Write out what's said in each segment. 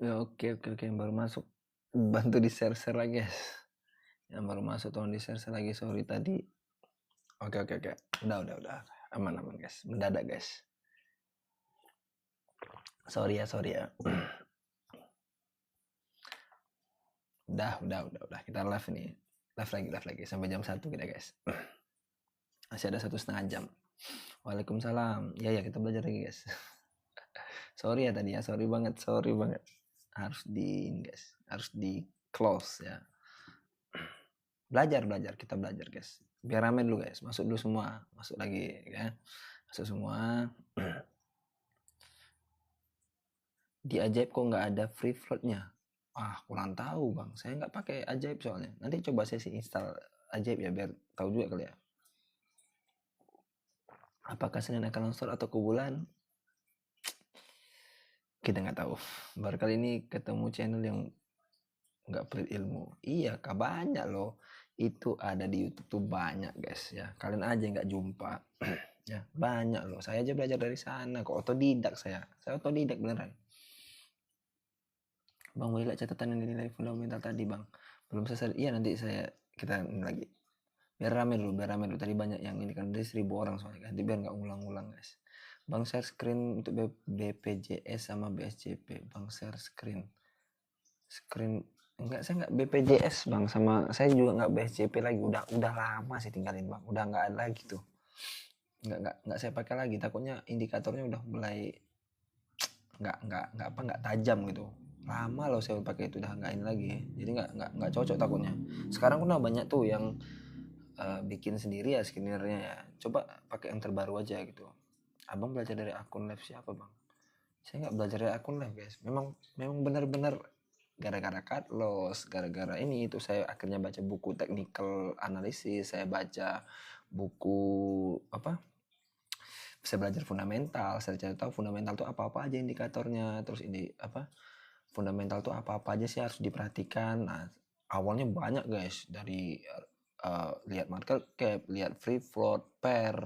Ya, oke, yang baru masuk bantu di share lagi guys. Yang baru masuk tolong di share lagi, sorry tadi. Oke, udah aman guys, mendadak guys. Sorry ya. Udah kita live nih, live lagi sampai jam 1 kita guys. Masih ada 1,5 jam. Waalaikumsalam. Ya kita belajar lagi guys. Sorry ya tadi ya, sorry banget. Harus harus di close ya. Belajar kita belajar guys, biar rame dulu guys. Masuk dulu semua, masuk lagi ya, masuk semua. Di Ajaib kok nggak ada free floatnya? Kurang tahu bang, saya nggak pakai Ajaib soalnya. Nanti coba saya sih install Ajaib ya, biar tahu juga kali ya. Apakah Senin akan launch atau ke bulan? Kita nggak tahu. Baru kali ini ketemu channel yang nggak pelit ilmu. Iya kak, banyak loh. Itu ada di YouTube tuh banyak guys ya. Kalian aja nggak jumpa. Ya banyak loh. Saya aja belajar dari sana kok. Otodidak saya otodidak beneran. Bang, boleh lihat catatan yang dinilai fundamental tadi bang? Belum selesai. Iya nanti kita ini lagi. Biar rame dulu. Tadi banyak yang ini kan, dari 1.000 orang soalnya kan. Nanti biar nggak ngulang-ngulang guys. Bang, share screen untuk BPJS sama BSJP. Bang, share screen enggak, saya nggak BPJS bang, sama saya juga nggak BSJP lagi. Udah lama sih tinggalin bang. Udah nggak ada lagi tuh. Nggak saya pakai lagi. Takutnya indikatornya udah mulai nggak tajam gitu. Lama loh saya pakai itu, udah nggak ini lagi, jadi nggak cocok takutnya. Sekarang udah banyak tuh yang bikin sendiri ya skinnernya ya. Coba pakai yang terbaru aja gitu. Abang belajar dari akun live siapa bang? Saya nggak belajar dari akun live guys. Memang benar-benar gara-gara cut loss, gara-gara ini itu saya akhirnya baca buku technical analysis, saya baca buku apa, saya belajar fundamental, saya cari tahu fundamental tuh apa-apa aja indikatornya, terus ini apa, fundamental tuh apa-apa aja sih harus diperhatikan. Nah, awalnya banyak guys, dari lihat market cap, lihat free float, pair,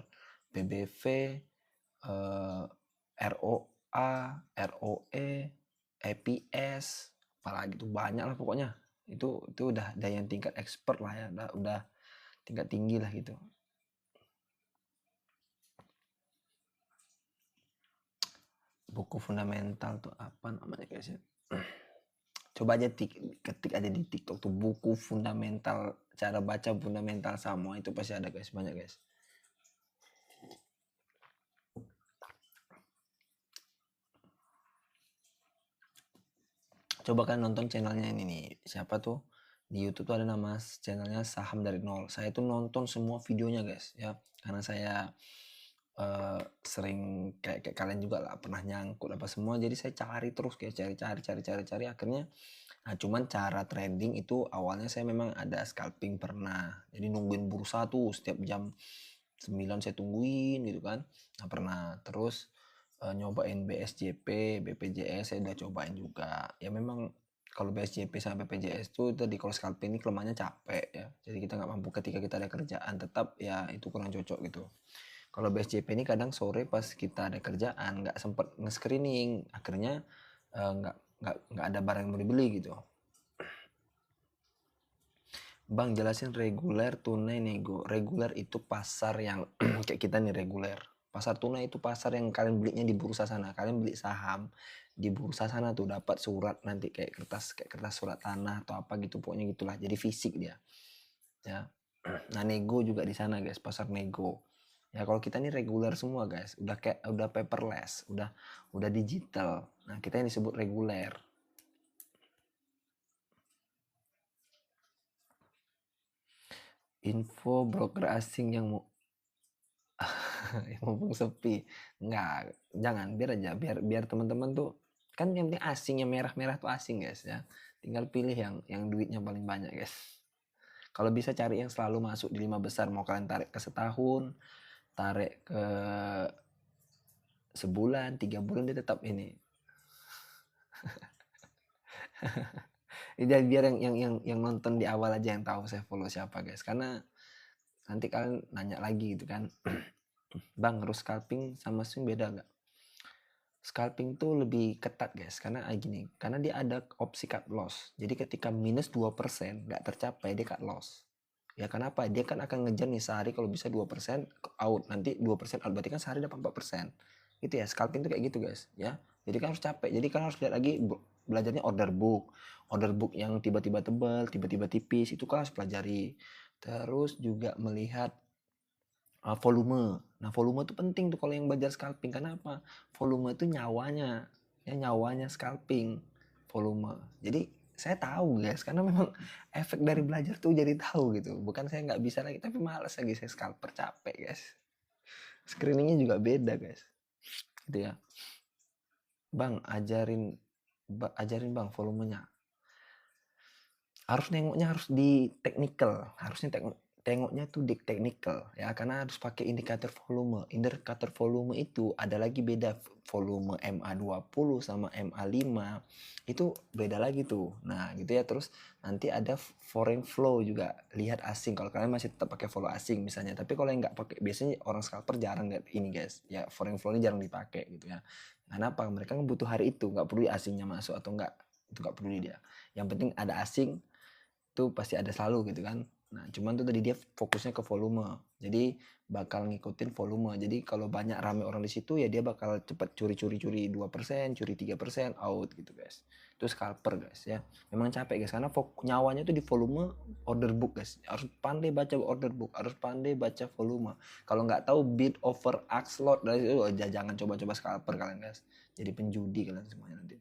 BBV, ROA, ROE, EPS, apalagi tuh banyak lah pokoknya. Itu udah ada yang tingkat expert lah ya, udah tingkat tinggi lah gitu. Buku fundamental tuh apa namanya guys ya? Coba aja ketik aja di TikTok tuh buku fundamental, cara baca fundamental semua, itu pasti ada guys, banyak guys. Coba kan nonton channelnya ini nih, siapa tuh di YouTube tuh ada nama channelnya Saham dari Nol. Saya tuh nonton semua videonya guys ya, karena saya sering kayak kalian juga lah, pernah nyangkut apa semua, jadi saya cari terus kayak cari akhirnya. Nah cuman cara trading itu awalnya saya memang ada scalping pernah, jadi nungguin bursa tuh setiap jam 9 saya tungguin gitu kan. Nah pernah, terus nyobain BSJP, BPJS saya udah cobain juga. Ya memang kalau BSJP sama BPJS tuh tadi kalau scalping ini kelemahannya capek ya, jadi kita nggak mampu ketika kita ada kerjaan, tetap ya itu kurang cocok gitu. Kalau BSJP ini kadang sore pas kita ada kerjaan nggak sempet nge-screening, akhirnya nggak ada barang yang mau dibeli gitu. Bang, jelasin reguler, tunai, nego. Reguler itu pasar yang kayak kita nih reguler. Pasar tunai itu pasar yang kalian belinya di bursa sana. Kalian beli saham di bursa sana tuh, dapat surat nanti kayak kertas surat tanah atau apa gitu, pokoknya gitulah. Jadi fisik dia. Ya. Nah, nego juga di sana guys, pasar nego. Ya kalau kita ini reguler semua guys, udah paperless, udah digital. Nah, kita yang disebut reguler. Info broker asing yang mumpung sepi, jangan, biar teman-teman tuh kan, yang penting asing, yang merah-merah tuh asing guys ya, tinggal pilih yang duitnya paling banyak guys. Kalau bisa cari yang selalu masuk di 5 besar, mau kalian tarik ke setahun, tarik ke sebulan, 3 bulan, dia tetap ini. Jadi biar yang nonton di awal aja yang tahu saya follow siapa guys, karena nanti kalian nanya lagi gitu kan, bang harus scalping sama swing beda nggak? Scalping tuh lebih ketat guys, karena gini, karena dia ada opsi cut loss. Jadi ketika minus 2% nggak tercapai, dia cut loss. Ya kenapa? Dia kan akan ngejar nih sehari kalau bisa 2% out, nanti 2% out, berarti kan sehari dapat 4%. Gitu ya, scalping tuh kayak gitu guys, ya. Jadi kan harus capek, jadi kan harus lihat lagi belajarnya order book. Order book yang tiba-tiba tebal, tiba-tiba tipis, itu kan harus pelajari. Terus juga melihat volume. Nah, volume itu penting tuh kalau yang belajar scalping. Kenapa? Volume itu nyawanya. Ya, nyawanya scalping. Volume. Jadi, saya tahu guys, karena memang efek dari belajar tuh jadi tahu gitu. Bukan saya nggak bisa lagi, tapi males lagi saya scalper, capek guys. Screeningnya juga beda guys. Gitu ya. Bang, ajarin bang volumenya. Harus nengoknya harus di technical, harusnya tengoknya tuh di technical ya, karena harus pakai indikator volume. Indikator volume itu ada lagi beda, volume MA20 sama MA5 itu beda lagi tuh. Nah gitu ya. Terus nanti ada foreign flow juga, lihat asing kalau kalian masih tetap pakai flow asing misalnya. Tapi kalau yang nggak pakai, biasanya orang scalper jarang lihat ini guys ya, foreign flow ini jarang dipakai gitu ya. Kenapa? Mereka butuh hari itu, nggak perlu asingnya masuk atau enggak, itu nggak perlu dia. Yang penting ada asing itu pasti ada selalu gitu kan. Nah cuman tuh tadi dia fokusnya ke volume, jadi bakal ngikutin volume. Jadi kalau banyak rame orang di situ ya dia bakal cepet curi 2%, curi 3% out gitu guys. Itu scalper guys ya. Memang capek guys, karena nyawanya tuh di volume order book guys. Harus pandai baca order book, harus pandai baca volume. Kalau nggak tahu bid over ask lot dari itu, jangan coba-coba scalper kalian guys. Jadi penjudi kalian semuanya nanti.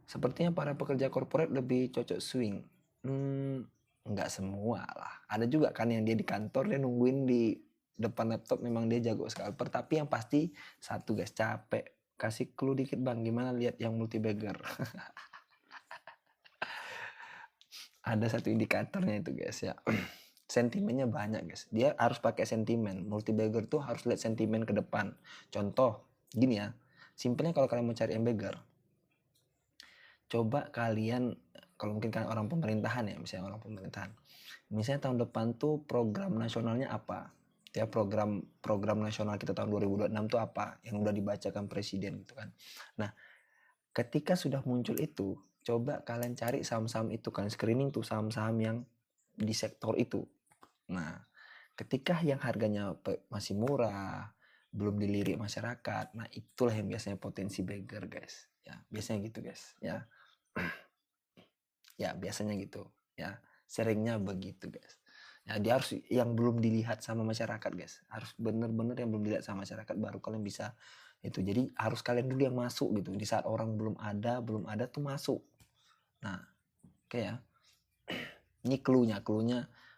Sepertinya para pekerja korporat lebih cocok swing. Nggak semua lah. Ada juga kan yang dia di kantor, dia nungguin di depan laptop, memang dia jago scalper. Tapi yang pasti satu guys, capek. Kasih clue dikit bang, gimana lihat yang multi bagger. Ada satu indikatornya itu guys ya. Sentimennya banyak guys. Dia harus pakai sentimen. Multi bagger tuh harus lihat sentimen ke depan. Contoh, gini ya. Simpelnya kalau kalian mau cari bagger, coba kalian, kalau mungkin kalian orang pemerintahan ya, misalnya orang pemerintahan, misalnya tahun depan tuh program nasionalnya apa ya, program nasional kita tahun 2026 tuh apa yang udah dibacakan presiden gitu kan. Nah ketika sudah muncul itu, coba kalian cari saham-saham itu, kalian screening tuh saham-saham yang di sektor itu. Nah ketika yang harganya masih murah, belum dilirik masyarakat, nah itulah yang biasanya potensi bagger guys ya, biasanya gitu guys ya. Ya biasanya gitu ya, seringnya begitu guys ya. Dia harus yang belum dilihat sama masyarakat guys, harus bener-bener yang belum dilihat sama masyarakat, baru kalian bisa itu. Jadi harus kalian dulu yang masuk gitu, di saat orang belum ada tuh masuk. Nah oke ya, ini clue-nya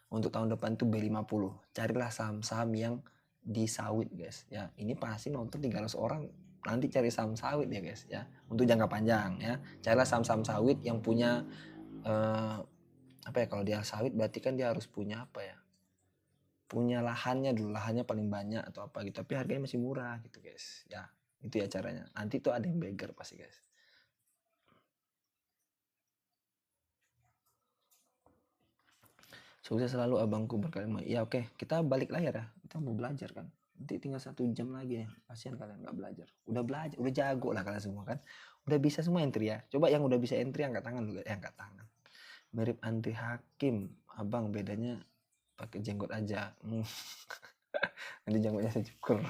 untuk tahun depan tuh B50, carilah saham-saham yang di sawit guys ya. Ini pasti nonton 300 orang, nanti cari saham sawit ya guys ya, untuk jangka panjang ya. Carilah saham-saham sawit yang punya apa ya, kalau dia sawit berarti kan dia harus punya apa ya, punya lahannya dulu, lahannya paling banyak atau apa gitu, tapi harganya masih murah gitu guys ya. Itu ya caranya, nanti tuh ada yang bagger pasti guys. Sukses selalu abangku berkalimat. Ya oke, kita balik layar ya, kita mau belajar kan, nanti tinggal 1 jam lagi nih. Kasihan kalian nggak belajar, udah belajar, udah jago lah kalian semua kan, udah bisa semua entry ya. Coba yang udah bisa entry angkat tangan dulu, angkat tangan. Mirip Andri Hakim abang, bedanya pakai jenggot aja. Nanti jenggotnya saya cukur.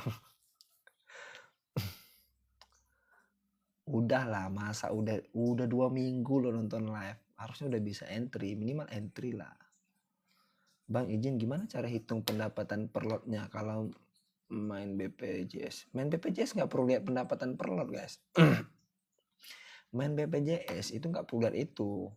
Udah lah, masa udah 2 minggu lo nonton live, harusnya udah bisa entry, minimal entry lah. Bang izin, gimana cara hitung pendapatan per lotnya kalau main BPJS? Main BPJS nggak perlu lihat pendapatan per lot guys. Main BPJS itu nggak perlu lihat itu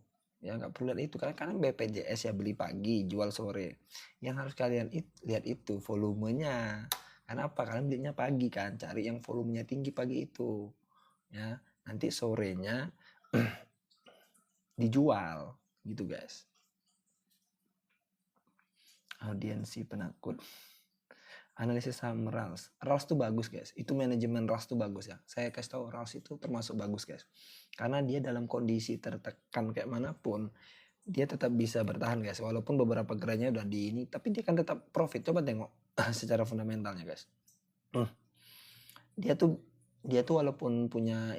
ya, nggak perlu lihat itu, karena BPJS ya beli pagi jual sore. Yang harus kalian lihat itu volumenya. Kenapa? Kalian belinya pagi kan, cari yang volumenya tinggi pagi itu ya, nanti sorenya dijual gitu guys. Audiensi penakut. Analisis saham RALS tuh bagus guys, itu manajemen RALS tuh bagus ya. Saya kasih tahu, RALS itu termasuk bagus guys, karena dia dalam kondisi tertekan kayak manapun dia tetap bisa bertahan guys, walaupun beberapa gerainya udah di ini, tapi dia kan tetap profit. Coba tengok secara fundamentalnya guys. dia tuh walaupun punya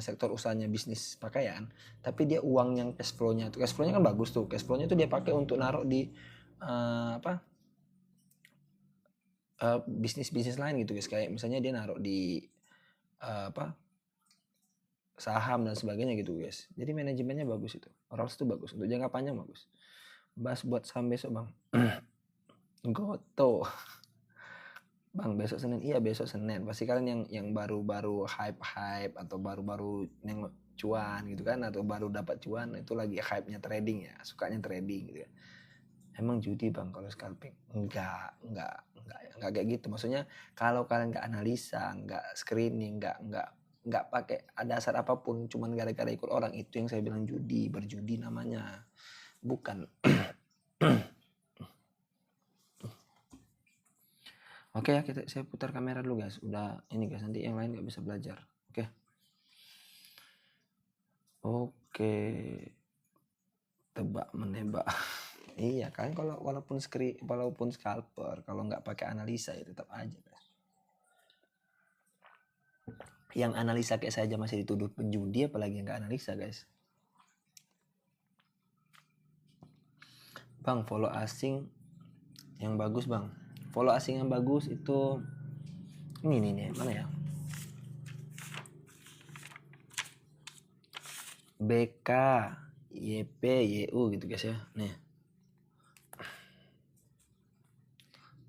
sektor usahanya bisnis pakaian, tapi dia uang yang cash flow-nya kan bagus tuh. Cash flow-nya tuh dia pakai untuk naruh di bisnis-bisnis lain gitu guys. Kayak misalnya dia naruh di saham dan sebagainya gitu guys. Jadi manajemennya bagus itu. Rolls itu bagus untuk jangka panjang, bagus. Bahas buat saham besok bang. Goto. Bang, besok Senin. Iya, besok Senin. Pasti kalian yang baru-baru hype atau baru-baru yang cuan gitu kan, atau baru dapat cuan, itu lagi hype-nya trading ya, sukanya trading gitu ya. Emang judi bang kalau scalping? Enggak kayak gitu. Maksudnya kalau kalian nggak analisa, nggak screening, nggak pakai dasar apapun, cuman gara-gara ikut orang, itu yang saya bilang judi, berjudi namanya. Bukan. Oke ya, saya putar kamera dulu guys. Udah ini guys, nanti yang lain nggak bisa belajar. Oke. Tebak menebak. Iya kan, kalau walaupun scalper, kalau nggak pakai analisa ya tetap aja guys. Yang analisa kayak saya aja masih dituduh penjudi, apalagi yang nggak analisa guys. Bang, follow asing yang bagus bang. Follow asing yang bagus itu ini nih, mana ya? BK, YP, YU gitu guys ya. Nih.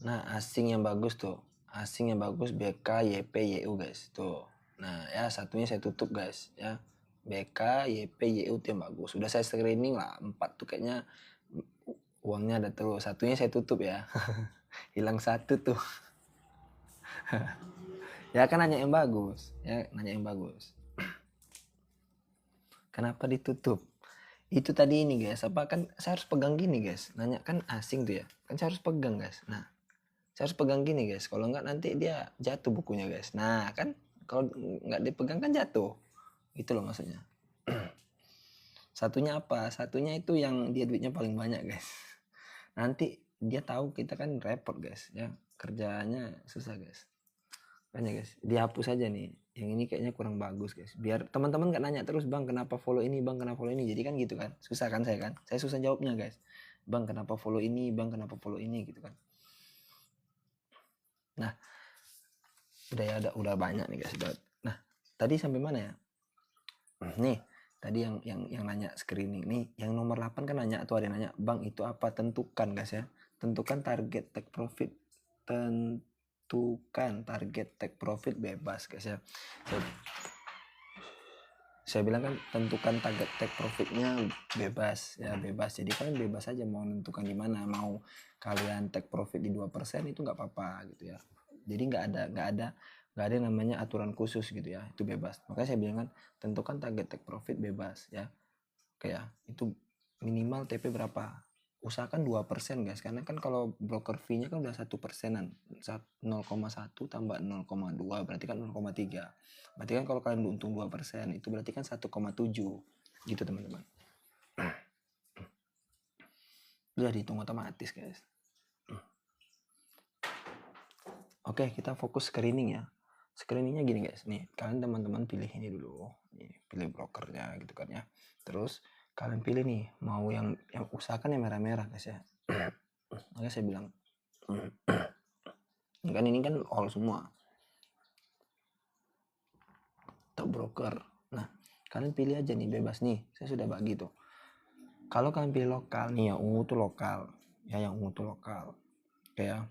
Nah, asing yang bagus tuh. Asing yang bagus BK, YP, YU guys. Tuh. Nah, ya satunya saya tutup guys ya. BK, YP, YU itu yang bagus. Sudah saya screening lah. 4 tuh kayaknya uangnya ada terus. Satunya saya tutup ya. Hilang 1 tuh. Ya kan nanya yang bagus. Ya, nanya yang bagus. Kenapa ditutup? Itu tadi ini guys, apa kan saya harus pegang gini guys. Nanya kan asing tuh ya. Kan saya harus pegang guys. Nah, saya harus pegang gini guys. Kalau enggak nanti dia jatuh bukunya guys. Nah, kan kalau nggak dipegang kan jatuh. Itu loh maksudnya. Satunya apa? Satunya itu yang dia duitnya paling banyak guys. Nanti dia tahu kita kan repot guys ya. Kerjanya susah guys. Makanya guys, dihapus aja nih. Yang ini kayaknya kurang bagus guys. Biar teman-teman nggak nanya terus, bang kenapa follow ini, bang kenapa follow ini. Jadi kan gitu kan. Susah kan saya kan. Saya susah jawabnya guys. Bang kenapa follow ini, bang kenapa follow ini gitu kan. Nah, udah banyak nih guys. Nah, tadi sampai mana ya? Nih, tadi yang nanya screening nih, yang nomor 8 kan nanya tuh, ada nanya, "Bang, itu apa?" Tentukan guys ya. Tentukan target take profit. Tentukan target take profit bebas guys ya. Saya bilang kan tentukan target take profitnya bebas ya, bebas. Jadi kalian bebas aja mau menentukan di mana, mau kalian take profit di 2% itu nggak apa-apa gitu ya. Jadi nggak ada yang namanya aturan khusus gitu ya, itu bebas. Makanya saya bilang kan tentukan target take profit bebas ya. Kayak itu minimal TP berapa, usahakan 2% guys, karena kan kalau broker fee-nya kan udah 1%an, 0,1 tambah 0,2 berarti kan 0,3. Berarti kan kalau kalian untung 2% itu berarti kan 1,7 gitu teman-teman. Udah dihitung otomatis guys. Oke, kita fokus screening ya. Screeningnya gini guys, nih kalian teman-teman pilih ini dulu, nih, pilih brokernya gitu kan ya. Terus kalian pilih nih mau yang usahakan yang merah-merah guys ya. Makanya saya bilang kan ini kan all semua top broker. Nah kalian pilih aja nih, bebas nih, saya sudah bagi tuh. Kalau kalian pilih lokal nih, yang ungu tuh lokal ya, yang ungu tuh lokal kayak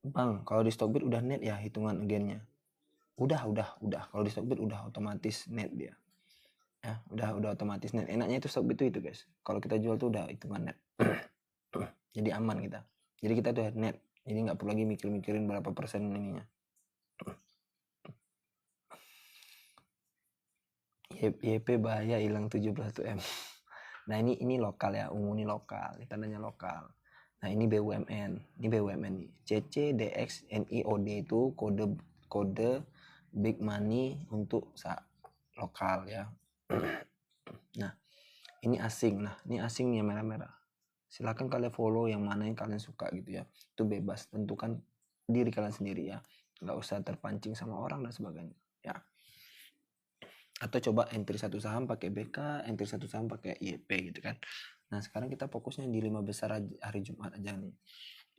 bang, kalau di Stockbit udah net ya hitungan againnya. Udah. Kalau di Stockbit udah otomatis net dia. Ya, udah otomatis net. Enaknya itu Stockbit itu guys. Kalau kita jual tuh udah hitungan net. Jadi aman kita. Jadi kita tuh net. Jadi nggak perlu lagi mikirin berapa persen ininya. YP bahaya hilang 71 M. Nah ini lokal ya, ungu ini lokal, ini tandanya lokal. Nah ini BUMN, nih. CC, DX, NIOD itu kode big money untuk lokal ya. Nah ini asing, ini asing nih merah-merah. Silakan kalian follow yang mana yang kalian suka gitu ya. Itu bebas, tentukan diri kalian sendiri ya. nggak usah terpancing sama orang dan sebagainya ya. Atau coba entry satu saham pakai BK, entry satu saham pakai YP gitu kan. Nah sekarang kita fokusnya di 5 besar hari Jumat aja nih.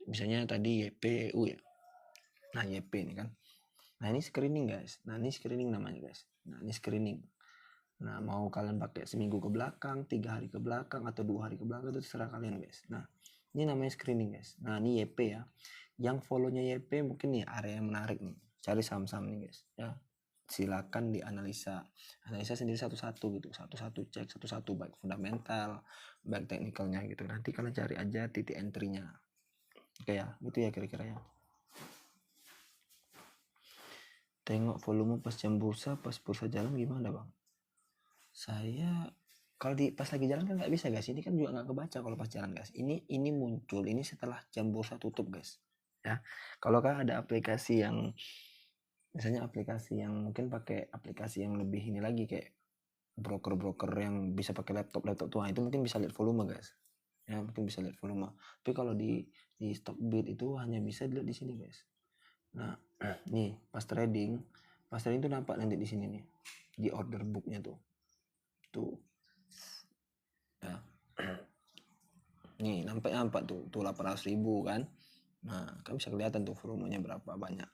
Misalnya tadi YP EU ya. Nah YP ini kan. Nah ini screening guys. Nah ini screening namanya guys. Nah ini screening. Nah mau kalian pakai seminggu ke belakang, 3 hari ke belakang, atau 2 hari ke belakang, itu terserah kalian guys. Nah ini namanya screening guys. Nah ini YP ya. Yang follow-nya YP mungkin nih area yang menarik nih. Cari saham-saham nih guys ya. Silakan dianalisa sendiri satu-satu gitu, satu-satu cek satu-satu, baik fundamental baik teknikalnya gitu. Nanti kalian cari aja titik entry-nya. Oke ya, gitu ya kira-kira ya. Tengok volume pas jam bursa, pas bursa jalan gimana bang? Saya kalau pas lagi jalan kan nggak bisa guys, ini kan juga nggak kebaca kalau pas jalan guys. Ini muncul ini setelah jam bursa tutup guys ya. Kalau kan ada aplikasi yang misalnya aplikasi yang mungkin pakai aplikasi yang lebih ini lagi, kayak broker yang bisa pakai laptop tuh, itu mungkin bisa lihat volume guys ya, mungkin bisa lihat volume. Tapi kalau di Stockbit itu hanya bisa dilihat di sini guys. Nah nih pas trading tuh nampak nanti di sini nih di order booknya tuh ya. Nih nampak tuh 800.000 kan. Nah kan bisa kelihatan tuh volumenya berapa banyak.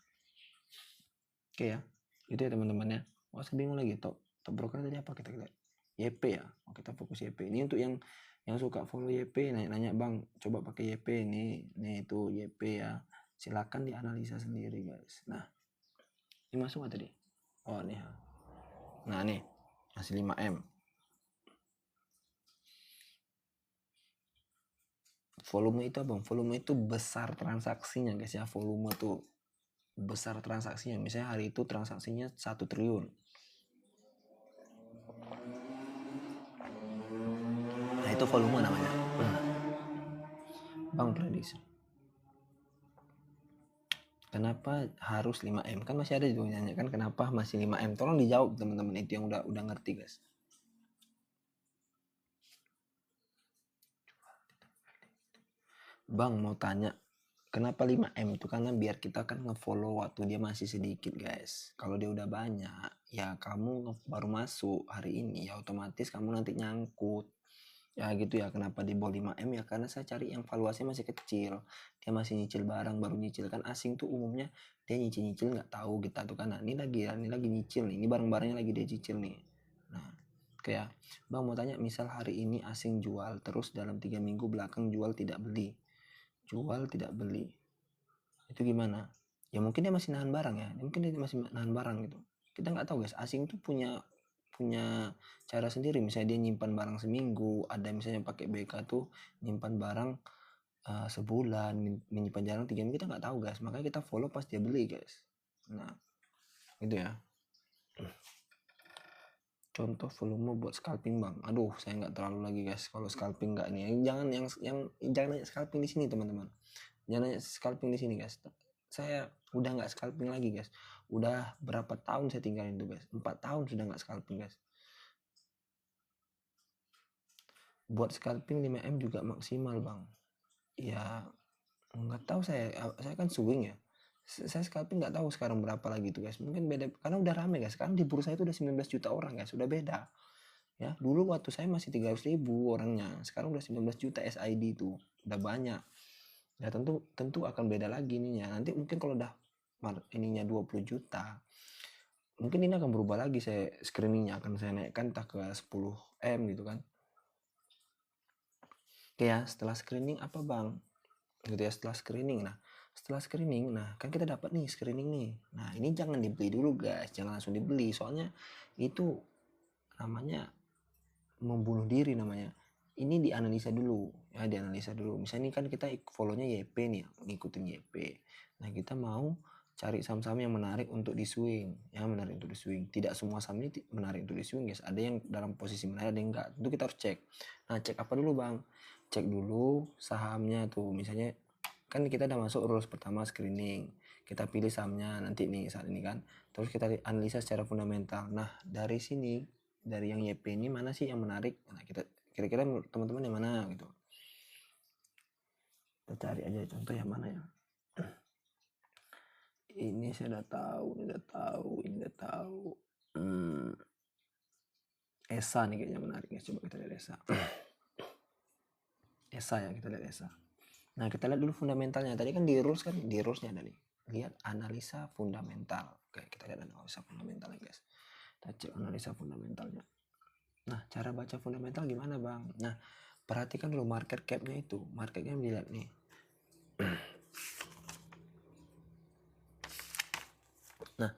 Oke ya, itu ya teman-teman ya. Saya bingung lagi top broker tadi apa, kita lihat YP ya. Kita fokus YP. Ini untuk yang suka follow YP, nanya bang coba pakai YP nih itu YP ya. Silakan dianalisa sendiri guys. Nah ini masuk nggak tadi? Oh nih. Nah nih masih 5M. Volume itu apa? Volume itu besar transaksinya guys ya. Volume tuh besar transaksinya. Misalnya hari itu transaksinya 1 triliun. Nah itu volume namanya. Bang prediksi kenapa harus 5M? Kan masih ada juga nanya kan kenapa masih 5M? Tolong dijawab teman-teman itu yang udah ngerti guys. Bang mau tanya kenapa 5M itu, karena biar kita kan ngefollow waktu dia masih sedikit guys. Kalau dia udah banyak ya kamu baru masuk hari ini ya otomatis kamu nanti nyangkut ya gitu ya. Kenapa di bawah 5M ya, karena saya cari yang valuasinya masih kecil, dia masih nyicil barang, baru nyicil. Kan asing tuh umumnya dia nyicil nggak tahu kita tuh kan. Nah, ini lagi nyicil nih, ini barang-barangnya lagi dia cicil nih. Nah kayak bang mau tanya, misal hari ini asing jual terus dalam 3 minggu belakang jual tidak beli itu gimana ya? Mungkin dia masih nahan barang ya, mungkin dia masih nahan barang gitu. Kita nggak tahu guys, asing tuh punya cara sendiri. Misalnya dia nyimpan barang seminggu, ada misalnya pakai BK tuh nyimpan barang sebulan, menyimpan barang 3 minggu, kita nggak tahu guys. Makanya kita follow pas dia beli guys. Nah itu ya. Contoh volume buat scalping bang. Aduh saya nggak terlalu lagi guys kalau scalping, nggak nih. Jangan jangan nanya scalping di sini teman-teman. Jangan nanya scalping di sini guys. Saya udah nggak scalping lagi guys. Udah berapa tahun saya tinggalin itu guys. 4 tahun sudah nggak scalping guys. Buat scalping 5M juga maksimal bang. Ya nggak tahu, saya kan swing ya. Saya scalping nggak tahu sekarang berapa lagi tuh guys. Mungkin beda karena udah rame guys. Sekarang di bursa itu udah 19 juta orang guys. Udah beda. Ya, dulu waktu saya masih 300.000 orangnya. Sekarang udah 19 juta SID itu. Udah banyak. Ya tentu akan beda lagi ininya. Nanti mungkin kalau udah ininya 20 juta, mungkin ini akan berubah lagi. Saya screeningnya akan saya naikkan entah ke 10M gitu kan. Oke ya, setelah screening apa bang? Gitu ya, setelah screening. Nah kan kita dapat nih screening nih. Nah ini jangan dibeli dulu guys, jangan langsung dibeli. Soalnya itu namanya membunuh diri namanya. Ini dianalisa dulu ya, dianalisa dulu. Misalnya ini kan kita follow-nya YP nih, ngikutin YP. Nah kita mau cari saham-saham yang menarik untuk di swing ya, menarik untuk di swing. Tidak semua saham ini menarik untuk di swing guys. Ada yang dalam posisi menarik, ada yang enggak. Tentu kita harus cek. Nah cek apa dulu bang? Cek dulu sahamnya tuh. Misalnya kan kita udah masuk rules pertama screening, kita pilih sahamnya nanti nih saat ini kan. Terus kita analisa secara fundamental. Nah dari sini, dari yang YP ini mana sih yang menarik? Nah kita kira-kira teman-teman yang mana gitu. Kita cari aja contoh yang mana ya. Ini saya udah tahu. ESA nih kayaknya menarik guys. Coba kita lihat ESA. ESA ya, kita lihat ESA. Nah, kita lihat dulu fundamentalnya. Tadi kan di rulesnya tadi. Lihat analisa fundamental. Oke, kita lihat analisa fundamentalnya guys. Kita cek analisa fundamentalnya. Nah, cara baca fundamental gimana bang? Nah, perhatikan dulu market cap-nya itu. Market cap dilihat nih. Nah,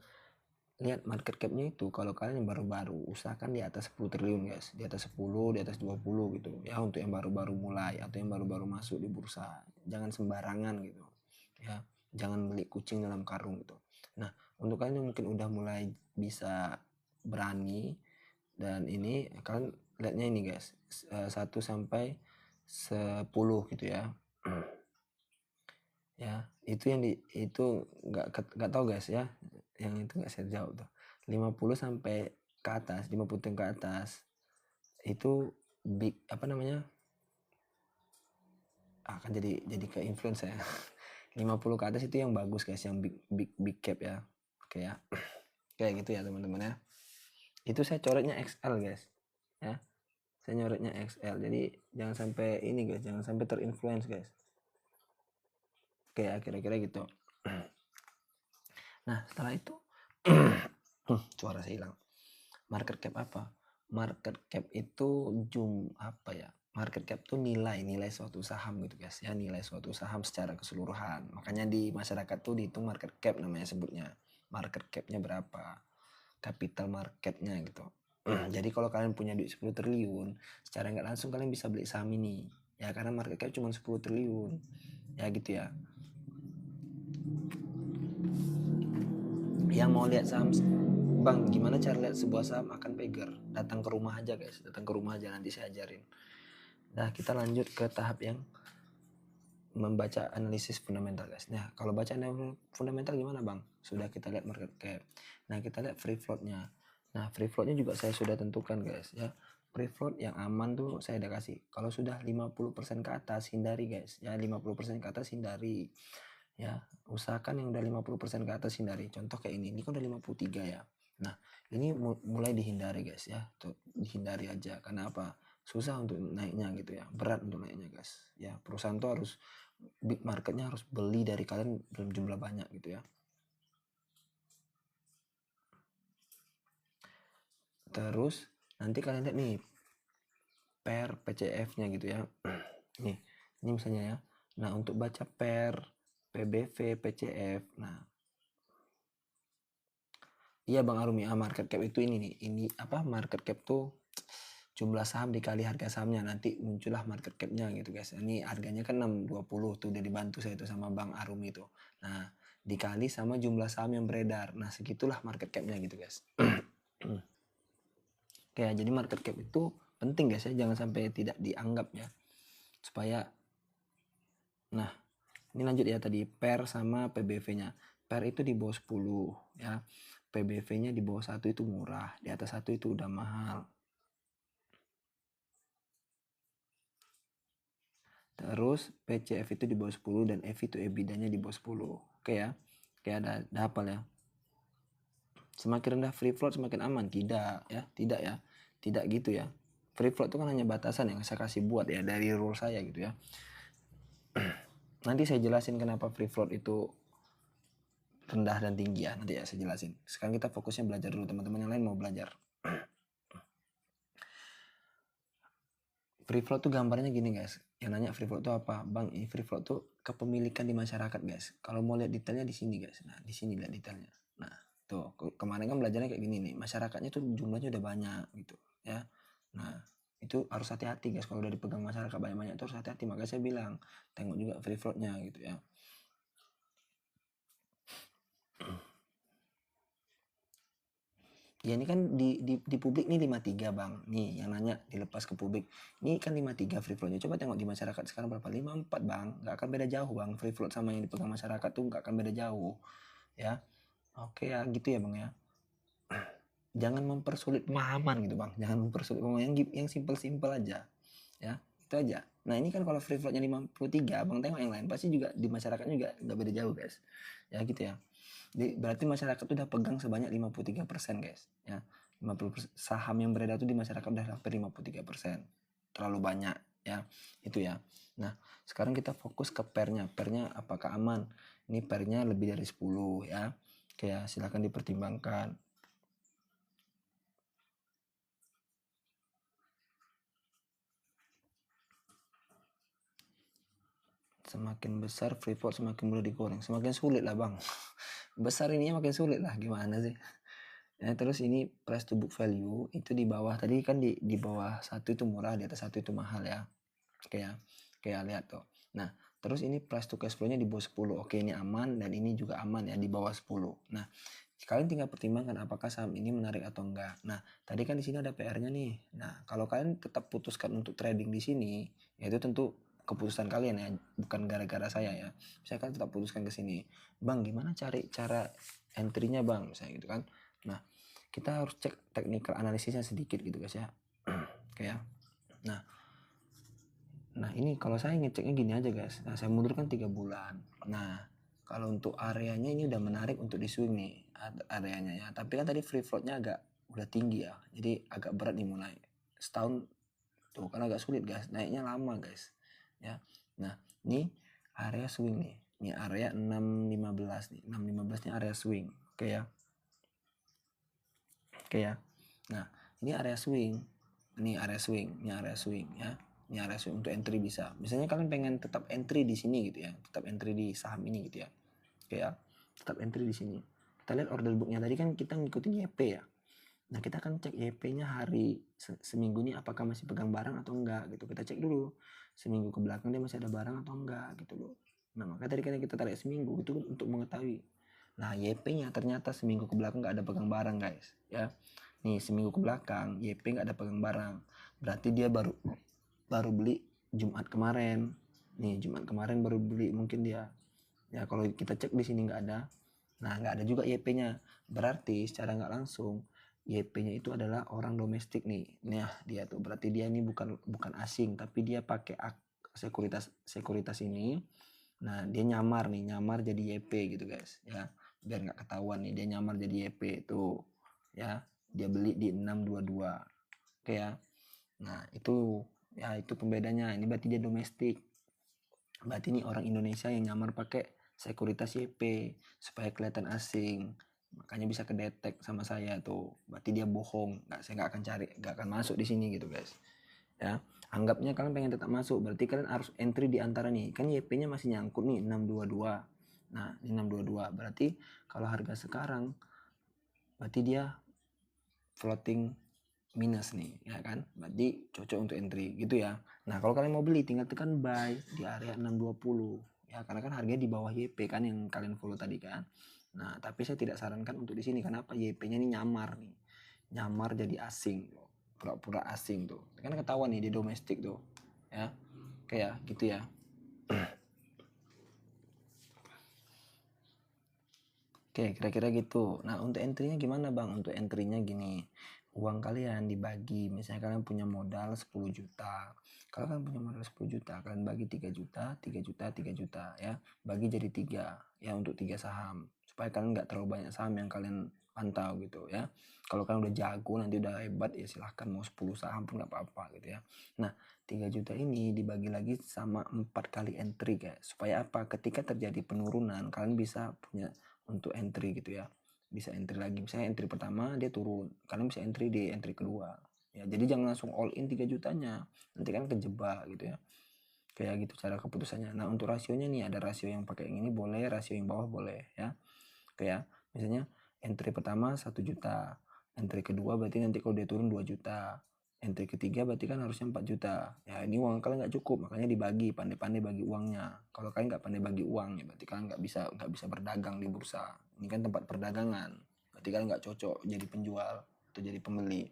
lihat market cap-nya itu. Kalau kalian yang baru-baru, usahakan di atas 10 triliun guys. Di atas 10, di atas 20 gitu. Ya, untuk yang baru-baru mulai atau yang baru-baru masuk di bursa. Jangan sembarangan gitu. Ya, jangan beli kucing dalam karung gitu. Nah, untuk kalian yang mungkin udah mulai bisa berani dan ini, kalian lihatnya ini guys. 1 sampai 10 gitu ya. Ya, itu yang itu nggak tahu guys ya. Yang itu nggak saya jawab tuh. 50 sampai ke atas, 50 ke atas. Itu big apa namanya? Akan jadi ke influence ya. 50 ke atas itu yang bagus guys, yang big cap ya. Oke ya. Kayak gitu ya teman-teman ya. Itu saya coretnya XL guys. Ya. Saya nyoretnya XL. Jadi jangan sampai ini guys, jangan sampai terinfluence guys. Oke ya, kira-kira gitu. Nah, setelah itu suara saya hilang. Market cap apa? Market cap itu apa ya? Market cap itu nilai suatu saham gitu guys ya, nilai suatu saham secara keseluruhan. Makanya di masyarakat tuh dihitung market cap namanya sebutnya. Market capnya berapa? Capital marketnya gitu. Jadi kalau kalian punya duit 10 triliun, secara nggak langsung kalian bisa beli saham ini. Ya karena market cap cuma 10 triliun. Ya gitu ya. Yang mau lihat saham, bang gimana cara lihat sebuah saham akan pegar? Datang ke rumah aja guys, datang ke rumah aja, nanti saya ajarin. Nah, kita lanjut ke tahap yang membaca analisis fundamental guys. Nah, kalau baca fundamental gimana bang? Sudah kita lihat market cap. Nah, kita lihat free float-nya. Nah, free float-nya juga saya sudah tentukan guys ya. Free float yang aman tuh saya udah kasih. Kalau sudah 50% ke atas hindari guys. Ya, 50% ke atas hindari. Ya, usahakan yang udah 50% ke atas hindari. Contoh kayak ini kan udah 53 ya. Nah, ini mulai dihindari guys ya. Tuh, dihindari aja. Karena apa? Susah untuk naiknya gitu ya. Berat untuk naiknya guys. Ya, perusahaan tuh harus big marketnya harus beli dari kalian dalam jumlah banyak gitu ya. Terus nanti kalian lihat nih per PCF-nya gitu ya. Nih, ini misalnya ya. Nah, untuk baca per PBV PCF. Nah, iya Bang Arumi, market cap itu ini nih. Ini apa? Market cap tuh jumlah saham dikali harga sahamnya, nanti muncullah market cap-nya gitu guys. Ini harganya kan 620 tuh, udah dibantu saya itu sama Bang Arumi tuh. Nah, dikali sama jumlah saham yang beredar. Nah, segitulah market cap-nya gitu guys. Oke, jadi market cap itu penting guys ya, jangan sampai tidak dianggap ya. Supaya nah, ini lanjut ya tadi per sama PBV-nya. Per itu di bawah 10 ya. PBV-nya di bawah 1 itu murah, di atas 1 itu udah mahal. Terus PCF itu di bawah 10 dan EV itu EBITDA-nya di bawah 10. Oke ya. Oke, ada hafal ya. Semakin rendah free float semakin aman. Tidak ya, tidak ya. Tidak gitu ya. Free float itu kan hanya batasan yang saya kasih buat ya dari rule saya gitu ya. Nanti saya jelasin kenapa free float itu rendah dan tinggi ya. Nanti ya saya jelasin. Sekarang kita fokusnya belajar dulu, teman-teman yang lain mau belajar. Free float tuh gambarnya gini guys. Yang nanya free float tuh apa? Bang, ini free float tuh kepemilikan di masyarakat guys. Kalau mau lihat detailnya di sini guys. Nah, di sini lihat detailnya. Nah, tuh kemarin kan belajarnya kayak gini nih. Masyarakatnya tuh jumlahnya udah banyak gitu ya. Nah, itu harus hati-hati guys. Kalau udah dipegang masyarakat banyak-banyak itu harus hati-hati. Makanya saya bilang, tengok juga free floatnya gitu ya. Ya ini kan di publik nih 53 bang. Nih yang nanya dilepas ke publik. Ini kan 53 free floatnya. Coba tengok di masyarakat sekarang berapa? 54 bang. Gak akan beda jauh bang. Free float sama yang dipegang masyarakat tuh gak akan beda jauh. Ya. Oke ya gitu ya bang ya. Jangan mempersulit pemahaman gitu bang. Jangan mempersulit pemahaman. Yang simple-simple aja. Ya itu aja. Nah ini kan kalau free floatnya 53, abang tengok yang lain pasti juga di masyarakat juga nggak beda jauh guys. Ya gitu ya. Jadi berarti masyarakat udah pegang sebanyak 53% guys. Ya 50% saham yang beredar tuh di masyarakat udah hampir 53%. Terlalu banyak ya. Itu ya. Nah sekarang kita fokus ke pernya. Pernya apakah aman? Ini pernya lebih dari 10 ya. Kayak silakan dipertimbangkan. Semakin besar free float semakin mudah digoreng. Semakin sulit lah bang. Besar ininya makin sulit lah, gimana sih. Ya, terus ini price to book value itu di bawah, tadi kan di bawah 1 itu murah, di atas 1 itu mahal ya. Kayak lihat tuh. Nah terus ini price to cash flow nya di bawah 10. Oke ini aman, dan ini juga aman ya di bawah 10. Nah kalian tinggal pertimbangkan apakah saham ini menarik atau enggak. Nah tadi kan di sini ada PR-nya nih. Nah kalau kalian tetap putuskan untuk trading di sini, ya itu tentu keputusan kalian ya, bukan gara-gara saya ya. Saya kan tetap putuskan ke sini. Bang, gimana cari cara entry-nya bang, misalnya gitu kan. Nah kita harus cek technical analisisnya sedikit gitu guys ya. Kayak nah ini kalau saya ngeceknya gini aja guys. Nah saya mundurkan 3 bulan. Nah kalau untuk areanya ini udah menarik untuk di swing nih areanya ya. Tapi kan tadi free floatnya agak udah tinggi ya. Jadi agak berat nih mau naik. Setahun tuh kan agak sulit guys. Naiknya lama guys. Ya. Nah ini area swing nih. Ini area 615 nih. 615 ini area swing. Oke ya. Oke ya. Nah ini area swing. Ini area swing. Ini area swing ya. Ini area swing untuk entry bisa. Misalnya kalian pengen tetap entry di sini gitu ya. Tetap entry di saham ini gitu ya. Oke ya. Tetap entry di sini. Kita lihat order booknya tadi kan kita ngikutin YP ya. Nah kita akan cek YP-nya hari seminggu ini apakah masih pegang barang atau enggak gitu. Kita cek dulu seminggu ke belakang dia masih ada barang atau enggak gitu loh. Nah makanya tadi kan kita tarik seminggu itu untuk mengetahui. Nah YP-nya ternyata seminggu ke belakang nggak ada pegang barang guys ya. Nih seminggu ke belakang YP nggak ada pegang barang. Berarti dia baru beli Jumat kemarin. Nih Jumat kemarin baru beli mungkin dia. Ya kalau kita cek di sini nggak ada. Nah nggak ada juga YP-nya. Berarti secara nggak langsung YP-nya itu adalah orang domestik nih. Nah dia tuh berarti dia ini bukan asing, tapi dia pakai sekuritas ini. Nah dia nyamar jadi YP gitu guys ya, biar nggak ketahuan nih dia nyamar jadi YP tuh ya. Dia beli di 622. Oke ya. Nah itu ya itu pembedanya. Ini berarti dia domestik. Berarti ini orang Indonesia yang nyamar pakai sekuritas YP supaya kelihatan asing. Makanya bisa kedetek sama saya tuh. Berarti dia bohong. Saya nggak akan cari, nggak akan masuk di sini gitu guys. Ya, anggapnya kalian pengen tetap masuk. Berarti kalian harus entry di antara nih. Kan YP-nya masih nyangkut nih 622. Nah, ini 622. Berarti kalau harga sekarang berarti dia floating minus nih ya kan, berarti cocok untuk entry gitu ya. Nah kalau kalian mau beli tinggal tekan buy di area 620 ya, karena kan harganya di bawah YP kan yang kalian follow tadi kan. Nah tapi saya tidak sarankan untuk di sini. Kenapa? YP-nya ini nyamar jadi asing, pura-pura asing tuh kan ketahuan nih di domestik tuh ya, kayak gitu ya. Oke, kira-kira gitu. Nah, untuk entry-nya gimana, Bang? Untuk entry-nya gini. Uang kalian dibagi, misalnya kalian punya modal 10 juta. Kalau kalian punya modal 10 juta, kalian bagi 3 juta, 3 juta, 3 juta ya. Bagi jadi 3 ya, untuk 3 saham. Supaya kalian nggak terlalu banyak saham yang kalian pantau gitu ya. Kalau kalian udah jago, nanti udah hebat ya silahkan mau 10 saham pun nggak apa-apa gitu ya. Nah, 3 juta ini dibagi lagi sama 4 kali entry guys. Supaya apa? Ketika terjadi penurunan, kalian bisa punya untuk entry gitu ya, bisa entry lagi. Misalnya entry pertama dia turun, kalian bisa entry di entry kedua ya. Jadi jangan langsung all in 3 jutanya, nanti kan kejebak gitu ya. Kayak gitu cara keputusannya. Nah untuk rasionya nih, ada rasio yang pakai yang ini boleh, rasio yang bawah boleh ya. Kayak misalnya entry pertama 1 juta, entry kedua berarti nanti kalau dia turun 2 juta, entry ketiga berarti kan harusnya 4 juta. Ya ini uang kalian nggak cukup, makanya dibagi, pandai-pandai bagi uangnya. Kalau kalian nggak pandai bagi uang ya berarti kalian nggak bisa berdagang di bursa. Ini kan tempat perdagangan, berarti kalian nggak cocok jadi penjual atau jadi pembeli.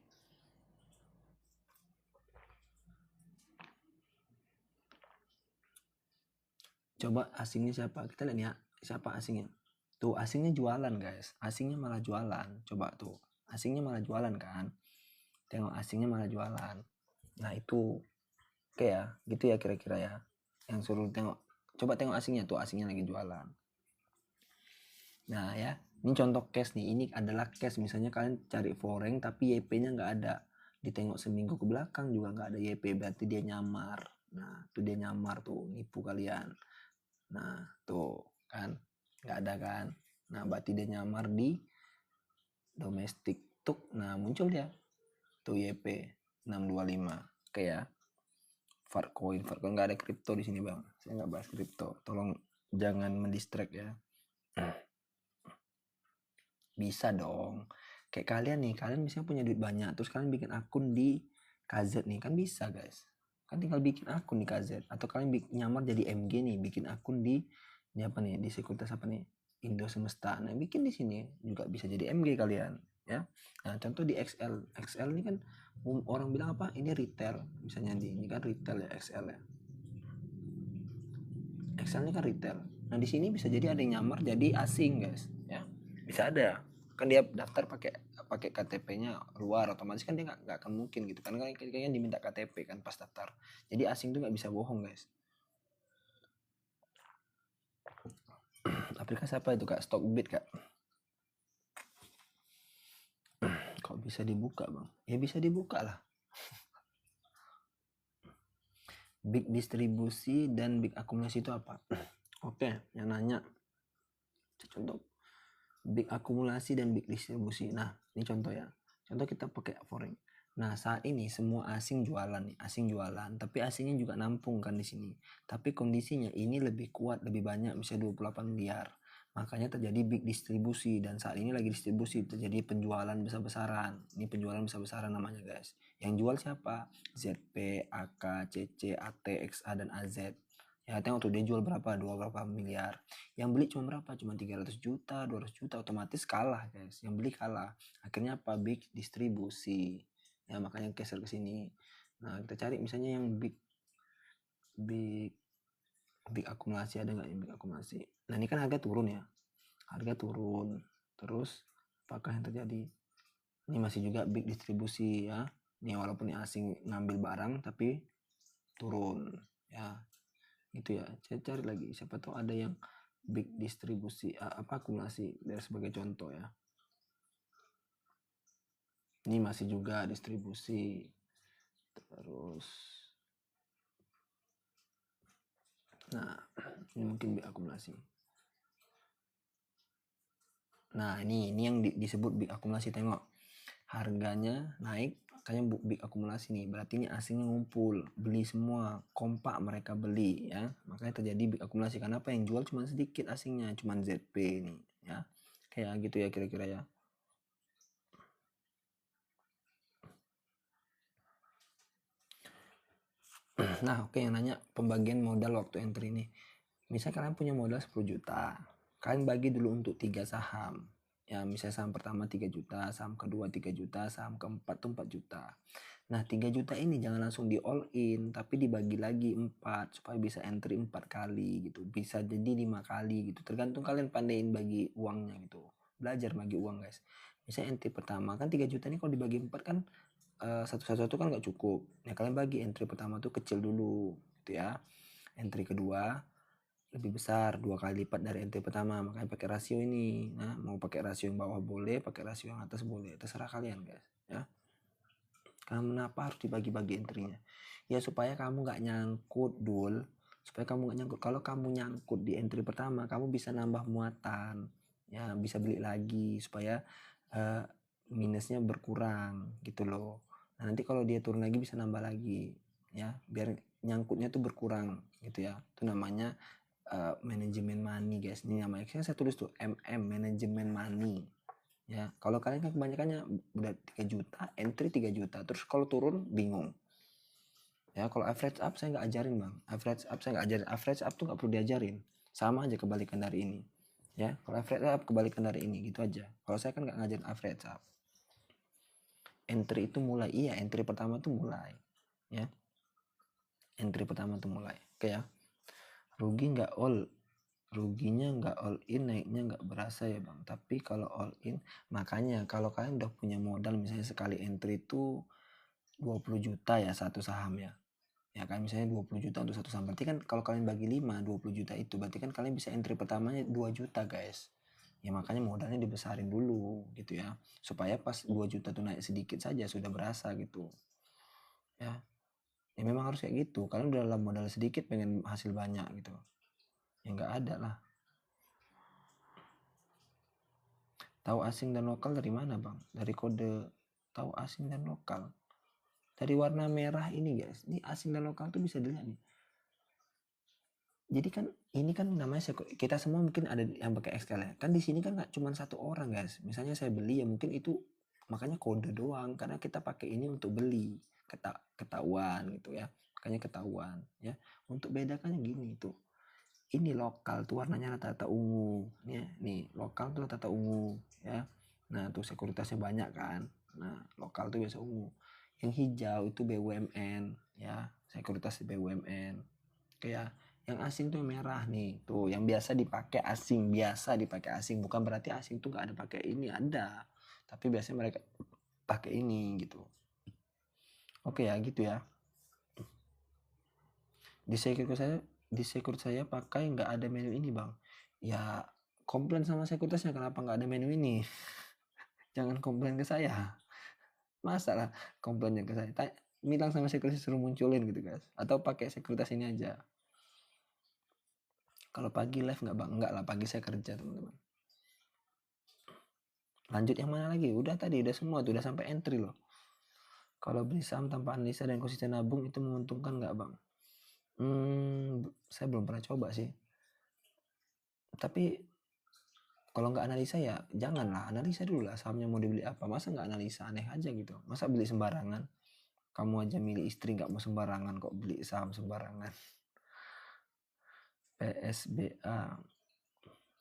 Coba asingnya siapa? Kita lihat ya, siapa asingnya. Tuh asingnya jualan guys, asingnya malah jualan. Coba tuh, asingnya malah jualan kan. Tengok asingnya malah jualan. Nah itu Oke ya, gitu ya kira-kira ya. Yang suruh tengok, coba tengok asingnya tuh, asingnya lagi jualan. Nah ya, ini contoh case nih. Ini adalah case misalnya kalian cari foreign tapi YP-nya nggak ada. Ditengok seminggu ke belakang juga nggak ada YP, berarti dia nyamar. Nah, tuh dia nyamar tuh, nipu kalian. Nah, tuh kan nggak ada kan. Nah, berarti dia nyamar di domestik tuh. Nah, muncul dia tuh YP 625. Oke ya. Farcoin nggak ada kripto di sini bang. Saya nggak bahas kripto. Tolong jangan mendistract ya. Bisa dong. Kayak kalian nih, kalian misalnya punya duit banyak, terus kalian bikin akun di KZ nih, kan bisa guys. Kan tinggal bikin akun di KZ. Atau kalian nyamar jadi MG nih, bikin akun di ini apa nih, di sekuritas apa nih, Indo Semesta. Nah bikin di sini juga bisa jadi MG kalian ya. Nah contoh di XL ini kan orang bilang apa, ini retail, misalnya ini kan retail ya, XL ya. XL ini kan retail. Nah di sini bisa jadi ada yang nyamar jadi asing guys ya, bisa ada. Kan dia daftar pakai pakai KTP-nya luar, otomatis kan dia nggak akan mungkin gitu kan, kayaknya diminta KTP kan pas daftar. Jadi asing tuh nggak bisa bohong guys. Aplikasi apa itu kak? Stockbit kak? Kok bisa dibuka bang? Ya bisa dibuka lah. Big distribusi dan big akumulasi itu apa? Oke, yang nanya contoh big akumulasi dan big distribusi. Nah, ini contoh ya. Contoh kita pakai foreign. Nah, saat ini semua asing jualan nih, asing jualan, tapi asingnya juga nampung kan di sini. Tapi kondisinya ini lebih kuat, lebih banyak, misalnya 28 miliar. Makanya terjadi big distribusi, dan saat ini lagi distribusi, terjadi penjualan besar-besaran. Ini penjualan besar-besaran namanya guys. Yang jual siapa? ZP, AK, CC, AT, XA, dan AZ. Ya tengok tuh dia jual berapa, berapa miliar. Yang beli cuma berapa, cuma 300 juta, 200 juta, otomatis kalah guys. Yang beli kalah. Akhirnya apa? Big distribusi. Ya makanya geser ke sini. Nah kita cari misalnya yang big akumulasi, ada nggak yang big akumulasi? Nah ini kan harga turun ya, harga turun. Terus apakah yang terjadi? Ini masih juga big distribusi ya. Ini walaupun ini asing ngambil barang tapi turun ya. Gitu ya, saya cari lagi siapa tahu ada yang big distribusi apa akumulasi biar sebagai contoh ya. Ini masih juga distribusi. Terus nah ini mungkin big akumulasi. Nah ini yang disebut big akumulasi. Tengok harganya naik, makanya big akumulasi nih, berarti ini asingnya ngumpul, beli semua, kompak mereka beli ya, makanya terjadi big akumulasi. Karena apa, yang jual cuma sedikit asingnya, cuma ZP ini ya, kayak gitu ya kira-kira ya. Nah oke, yang nanya pembagian modal waktu entry ini, misalnya kalian punya modal 10 juta, kalian bagi dulu untuk 3 saham ya, misalnya saham pertama 3 juta, saham kedua 3 juta, saham keempat tuh 4 juta. Nah 3 juta ini jangan langsung di all in, tapi dibagi lagi 4 supaya bisa entry 4 kali gitu, bisa jadi 5 kali gitu, tergantung kalian pandain bagi uangnya gitu. Belajar bagi uang guys. Misalnya entry pertama kan 3 juta ini kalau dibagi 4 kan satu-satu kan nggak cukup ya, kalian bagi entry pertama tuh kecil dulu gitu ya, entry kedua lebih besar 2 kali lipat dari entry pertama, makanya pakai rasio ini. Nah mau pakai rasio yang bawah boleh, pakai rasio yang atas boleh, terserah kalian guys ya. Kenapa harus dibagi-bagi entry-nya? Ya supaya kamu nggak nyangkut dul, supaya kamu nggak nyangkut. Kalau kamu nyangkut di entry pertama, kamu bisa nambah muatan ya, bisa beli lagi supaya uh, minusnya berkurang gitu loh. Nah, nanti kalau dia turun lagi bisa nambah lagi ya, biar nyangkutnya tuh berkurang gitu ya. Itu namanya manajemen money guys. Ini namanya saya tulis tuh manajemen money ya. Kalau kalian kan kebanyakannya udah 3 juta, entry 3 juta, terus kalau turun bingung ya. Kalau average up saya nggak ajarin bang, average up saya nggak ajarin, average up tuh nggak perlu diajarin, sama aja kebalikan dari ini ya. Kalau average up kebalikan dari ini gitu aja. Kalau saya kan nggak ngajarin average up. Entry itu mulai, iya entry pertama tuh mulai ya, entry pertama tuh mulai. Oke ya, rugi nggak ruginya nggak all in, naiknya nggak berasa ya bang. Tapi kalau all in, makanya kalau kalian udah punya modal misalnya sekali entry itu 20 juta ya satu saham ya, Ya kan misalnya 20 juta untuk satu saham. Berarti kan kalau kalian bagi 5, 20 juta itu berarti kan kalian bisa entry pertamanya 2 juta guys. Ya makanya modalnya dibesarin dulu gitu ya. Supaya pas 2 juta tuh naik sedikit saja sudah berasa gitu. Ya. Ya memang harus kayak gitu. Kalian udah dalam modal sedikit pengen hasil banyak gitu. Ya nggak ada lah. Tahu asing dan lokal dari mana bang? Dari kode tahu asing dan lokal. Dari warna merah ini guys. Ini asing dan lokal tuh bisa dilihat nih. Jadi kan ini kan namanya kita semua mungkin ada yang pakai Excel ya. Kan di sini kan nggak cuma satu orang guys. Misalnya saya beli ya mungkin itu makanya kode doang karena kita pakai ini untuk beli ketahuan gitu ya. Makanya ketahuan ya. Untuk bedakannya gini tuh. Ini lokal tuh warnanya rata-rata ungu. Nih lokal tuh rata-rata ungu ya. Nah tuh sekuritasnya banyak kan. Nah lokal tuh biasa ungu. Yang hijau itu BUMN ya. Sekuritas BUMN. Kayak yang asing tuh merah nih. Tuh yang biasa dipakai asing. Bukan berarti asing tuh gak ada pakai ini, ada. Tapi biasanya mereka pakai ini gitu. Oke ya gitu ya. Di secure saya pakai nggak ada menu ini bang. Ya komplain sama sekuritasnya kenapa nggak ada menu ini. Jangan komplain ke saya. Masa lah komplainnya ke saya. Bilang sama sekuritas suruh munculin gitu guys. Atau pakai sekuritas ini aja. Kalau pagi live nggak bang? Nggak lah, pagi saya kerja teman-teman. Lanjut yang mana lagi? Udah tadi, udah semua tuh, udah sampai entry loh. Kalau beli saham tanpa analisa dan konsisten nabung itu menguntungkan nggak bang? Saya belum pernah coba sih. Tapi kalau nggak analisa ya janganlah, analisa dulu lah sahamnya mau dibeli apa. Masa nggak analisa, aneh aja gitu. Masa beli sembarangan? Kamu aja milih istri nggak mau sembarangan kok beli saham sembarangan. PSBA.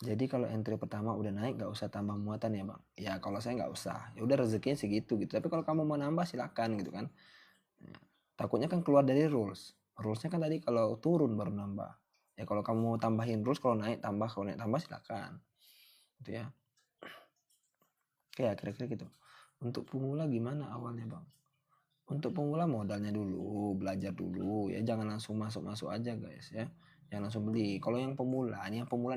Jadi kalau entry pertama udah naik nggak usah tambah muatan ya bang? Ya kalau saya nggak usah. Ya udah rezekinya segitu gitu. Tapi kalau kamu mau nambah silakan gitu kan. Ya. Takutnya kan keluar dari rules. Rulesnya kan tadi kalau turun baru nambah. Ya kalau kamu mau tambahin rules kalau naik tambah silakan. Gitu ya. Oke ya kira-kira gitu. Untuk pemula gimana awalnya bang? Untuk pemula modalnya dulu, belajar dulu ya, jangan langsung masuk aja guys ya. Jangan langsung beli. Kalau yang pemula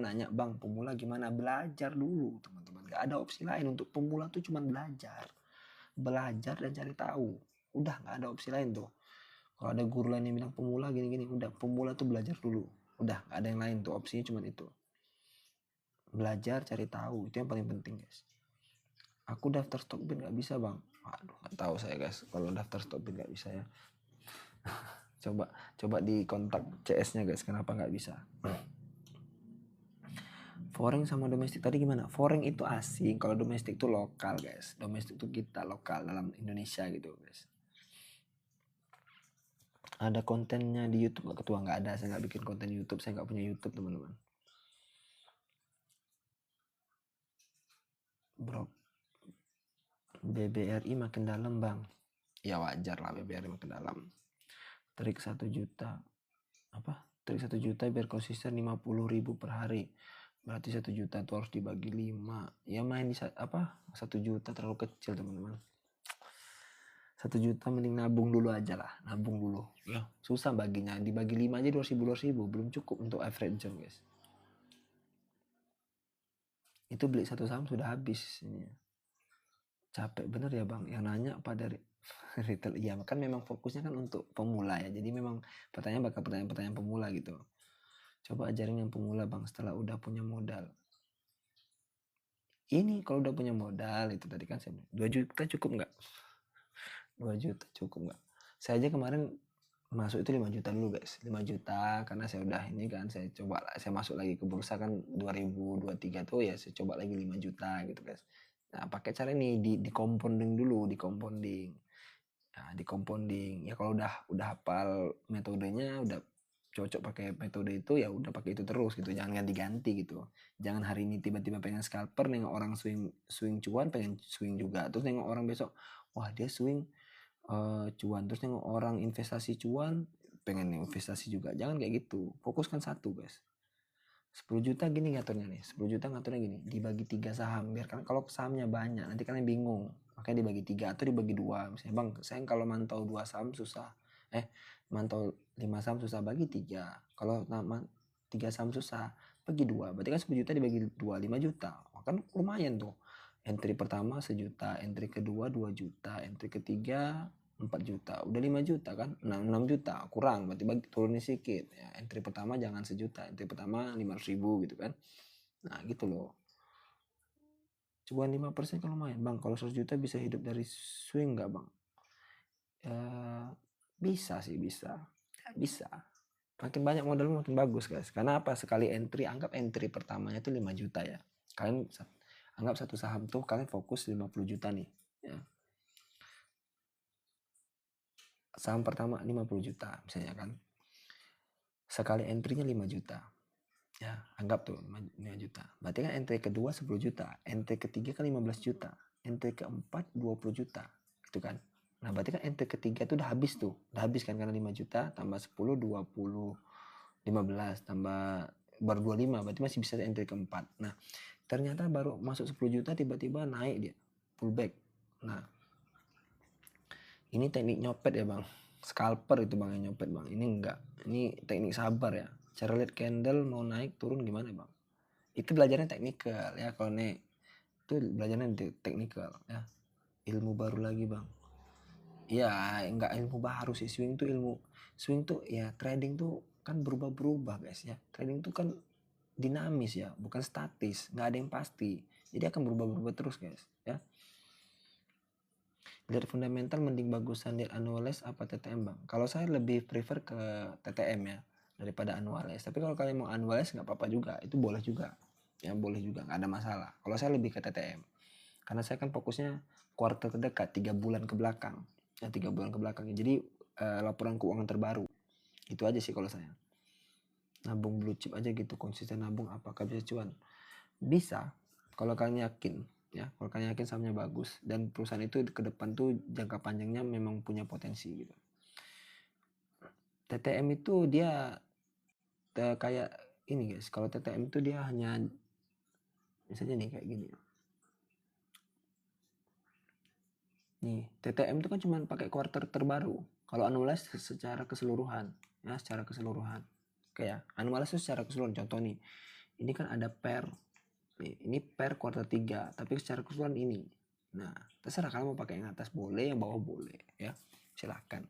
nanya, "Bang, pemula gimana?" Belajar dulu, teman-teman. Gak ada opsi lain untuk pemula tuh cuma belajar. Belajar dan cari tahu. Udah gak ada opsi lain tuh. Kalau ada guru lain yang bilang pemula gini-gini, udah pemula tuh belajar dulu. Udah gak ada yang lain tuh, opsinya cuma itu. Belajar, cari tahu, itu yang paling penting guys. Aku daftar Stockbit gak bisa bang. Aduh, gak tahu saya guys. Kalau daftar Stockbit gak bisa ya. coba di kontak CS-nya guys, kenapa nggak bisa. Foreign sama domestik tadi gimana? Foreign itu asing, kalau domestik itu lokal guys. Domestik itu kita lokal dalam Indonesia gitu guys. Ada kontennya di YouTube nggak ketua? Nggak ada, saya nggak bikin konten YouTube, saya nggak punya YouTube teman-teman. Bro, BBRI makin dalam bang. Ya wajar lah BBRI makin dalam. Trik 1 juta. Apa? Trik 1 juta biar konsisten 50.000 per hari. Berarti 1 juta itu harus dibagi 5. Ya main di 1 juta terlalu kecil teman-teman. 1 juta mending nabung dulu aja lah. Nabung dulu. Ya, susah baginya. Dibagi 5 aja 2.000. Belum cukup untuk average jam guys. Itu beli satu saham sudah habis ini. Capek bener ya bang. Yang nanya pada retail. Iya kan memang fokusnya kan untuk pemula ya. Jadi memang pertanyaan bakal pertanyaan pemula gitu. Coba ajarin yang pemula bang setelah udah punya modal. Ini kalau udah punya modal itu tadi kan saya 2 juta cukup nggak? 2 juta cukup nggak? Saya aja kemarin masuk itu 5 juta dulu guys. 5 juta karena saya udah ini kan saya coba saya masuk lagi ke bursa kan 2023 tuh ya saya coba lagi 5 juta gitu guys. Nah pakai cara ini di compounding dulu, di compounding. Nah, di compounding ya kalau udah hafal metodenya udah cocok pakai metode itu ya udah pakai itu terus gitu, jangan ganti-ganti gitu. Jangan hari ini tiba-tiba pengen scalper nengok orang swing cuan pengen swing juga, terus nengok orang besok wah dia swing cuan, terus nengok orang investasi cuan pengen investasi juga. Jangan kayak gitu, fokuskan satu guys. 10 juta gini ngaturnya nih, 10 juta ngaturnya gini, dibagi 3 saham biar kan kalau sahamnya banyak nanti kalian bingung, makanya dibagi 3 atau dibagi 2. Misalnya bang saya kalau mantau 2 saham susah, mantau 5 saham susah, bagi 3. Kalau 3 saham susah, bagi 2. Berarti kan 10 juta dibagi 2, 5 juta. Kan lumayan tuh. Entry pertama 1 juta, entry kedua 2 juta, entry ketiga 4 juta. Udah 5 juta kan? 6 juta kurang, berarti turunin sedikit. Ya, entry pertama jangan 1 juta, entry pertama 500.000 gitu kan. Nah gitu loh. Cuan 5% kan lumayan. Bang, kalau 100 juta bisa hidup dari swing nggak bang? Bisa sih, bisa. Makin banyak modal makin bagus guys. Karena apa? Sekali entry, anggap entry pertamanya tuh 5 juta ya. Kalian anggap satu saham tuh kalian fokus 50 juta nih ya. Saham pertama 50 juta misalnya kan. Sekali entry-nya 5 juta. Ya, anggap tuh 5 juta. Berarti kan entry kedua 10 juta, entry ketiga kan 15 juta, entry keempat 20 juta. Gitu kan. Nah, berarti kan entry ketiga tuh udah habis tuh. Udah habis kan, karena 5 juta tambah 10 20 15 tambah baru 25, berarti masih bisa entry keempat. Nah, ternyata baru masuk 10 juta tiba-tiba naik dia, pullback. Nah, ini teknik nyopet ya bang, scalper itu bang yang nyopet bang. Ini enggak, ini teknik sabar ya. Cara lihat candle mau naik turun gimana bang, itu belajarnya teknikal ya. Kalau nih itu belajarnya teknikal ya, ilmu baru lagi bang. Ya enggak ilmu baru sih, swing tuh ya, trading tuh kan berubah-berubah guys ya. Trading tuh kan dinamis ya, bukan statis, nggak ada yang pasti, jadi akan berubah-berubah terus guys ya. Lihat fundamental mending bagusan lihat annualize apa TTM bang? Kalau saya lebih prefer ke TTM ya daripada annualize, tapi kalau kalian mau annualize nggak apa-apa juga, itu boleh juga ya, boleh juga, nggak ada masalah. Kalau saya lebih ke TTM karena saya kan fokusnya kuartal terdekat, 3 bulan ke belakang ya, 3 bulan ke belakang. Jadi laporan keuangan terbaru itu aja sih. Kalau saya nabung blue chip aja gitu, konsisten nabung, apakah bisa cuan? Bisa kalau kalian yakin ya, kalau kalian yakin sahamnya bagus dan perusahaan itu ke depan tuh jangka panjangnya memang punya potensi gitu. TTM itu dia kayak ini guys, kalau TTM itu dia hanya misalnya nih kayak gini nih, TTM itu kan cuma pakai kuartal terbaru. Kalau annualize secara keseluruhan ya, secara keseluruhan kayak annualize secara keseluruhan. Contoh nih, ini kan ada per nih, ini per kuartal 3 tapi secara keseluruhan ini. Nah, terserah kalian mau pakai yang atas boleh, yang bawah boleh ya, silahkan.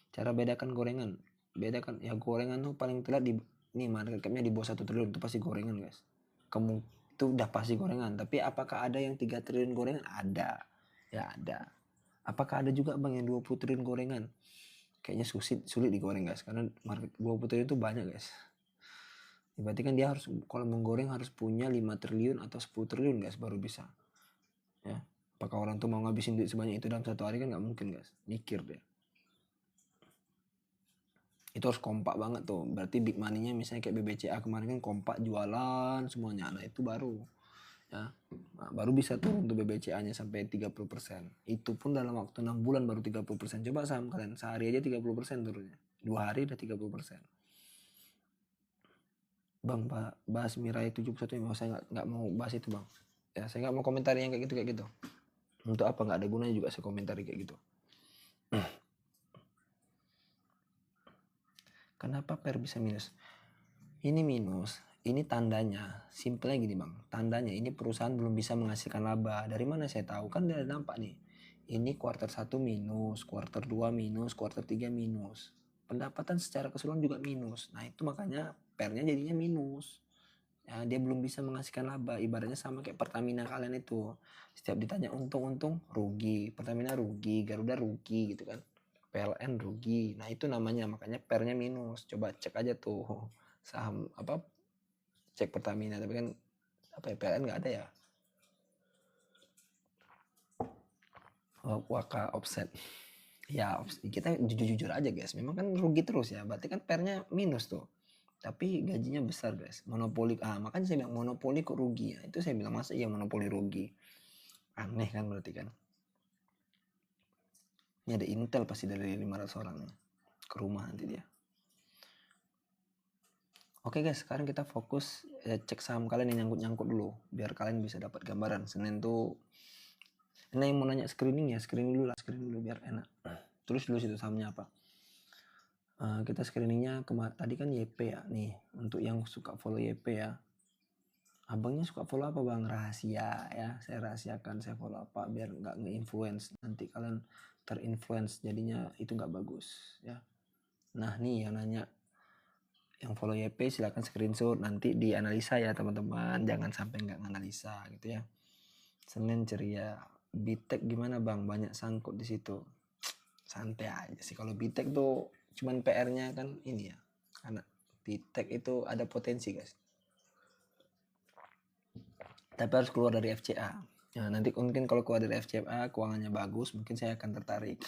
Cara bedakan gorengan, bedakan ya, gorengan tuh paling telat di nih market capnya di bawah 1 triliun itu pasti gorengan guys. Kamu itu udah pasti gorengan. Tapi apakah ada yang 3 triliun gorengan? Ada ya, ada. Apakah ada juga bang yang 20 triliun gorengan? Kayaknya sulit digoreng guys, karena market 20 triliun itu banyak guys. Berarti kan dia harus, kalau menggoreng harus punya 5 triliun atau 10 triliun guys baru bisa ya. Apakah orang tuh mau ngabisin duit sebanyak itu dalam satu hari? Kan nggak mungkin guys, mikir deh. Itu harus kompak banget tuh. Berarti big money-nya misalnya kayak BBCA kemarin kan kompak jualan semuanya. Nah itu baru ya, nah, baru bisa turun tuh BBCA-nya sampai 30%. Itu pun dalam waktu 6 bulan baru 30%. Coba saham kalian sehari aja 30% turunnya, 2 hari udah 30%. Bang, bahas Mirai 71 ini, saya nggak mau bahas itu bang ya. Saya nggak mau komentari yang kayak gitu. Untuk apa? Nggak ada gunanya juga saya komentari kayak gitu. Kenapa per bisa minus? Ini minus, ini tandanya simpelnya gini bang, tandanya ini perusahaan belum bisa menghasilkan laba. Dari mana saya tahu? Kan dari nampak nih, ini kuartal 1 minus, kuartal 2 minus, kuartal 3 minus, pendapatan secara keseluruhan juga minus. Nah itu makanya pernya jadinya minus ya, dia belum bisa menghasilkan laba. Ibaratnya sama kayak Pertamina kalian itu, setiap ditanya untung rugi, Pertamina rugi, Garuda rugi gitu kan, PLN rugi. Nah itu namanya, makanya pernya minus. Coba cek aja tuh saham apa, cek Pertamina, tapi kan apa ya, PLN nggak ada ya. Waka offset ya, kita jujur aja guys, memang kan rugi terus ya, berarti kan pernya minus tuh, tapi gajinya besar guys. Monopoli, makanya saya bilang monopoli kok rugi ya. Itu saya bilang masa iya monopoli rugi, aneh kan. Berarti kan ini ada Intel pasti dari 500 orang ke rumah nanti dia. Oke guys, sekarang kita fokus cek saham kalian yang nyangkut dulu, biar kalian bisa dapat gambaran. Senin tuh, ini yang mau nanya screening ya, screening dulu biar enak. Tulis dulu situ sahamnya apa. Kita screeningnya tadi kan YP ya nih, untuk yang suka follow YP ya. Abangnya suka follow apa bang? Rahasia ya, saya rahasiakan saya follow apa biar nggak nge-influence, nanti kalian terinfluence jadinya itu nggak bagus ya. Nah nih yang nanya, yang follow YP silakan screenshot, nanti dianalisa ya teman-teman, jangan sampai nggak nganalisa gitu ya. Senin ceria, Bitek gimana bang? Banyak sangkut di situ. Santai aja sih kalau Bitek tuh, cuman PR-nya kan ini ya, karena Bitek itu ada potensi guys, tapi harus keluar dari FCA. Nah, nanti mungkin kalau keluar dari FCA keuangannya bagus, mungkin saya akan tertarik.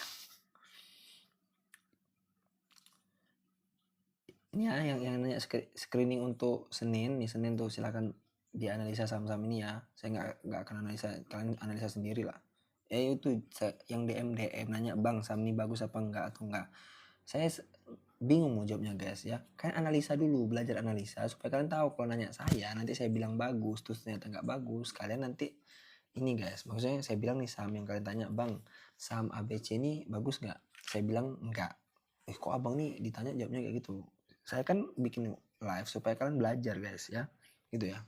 Ini ya yang nanya screening untuk Senin nih, Senin tuh silakan dianalisa saham-saham ini ya. Saya nggak akan analisa, kalian analisa sendiri lah. Itu yang DM nanya bang saham ini bagus apa enggak atau enggak. Saya bingung mau jawabnya guys ya. Kalian analisa dulu, belajar analisa supaya kalian tahu. Kalau nanya saya nanti saya bilang bagus terus ternyata nggak bagus, kalian nanti ini guys, maksudnya saya bilang nih saham yang kalian tanya bang saham ABC ini bagus nggak, saya bilang enggak, kok abang nih ditanya jawabnya kayak gitu. Saya kan bikin live supaya kalian belajar guys ya, gitu ya.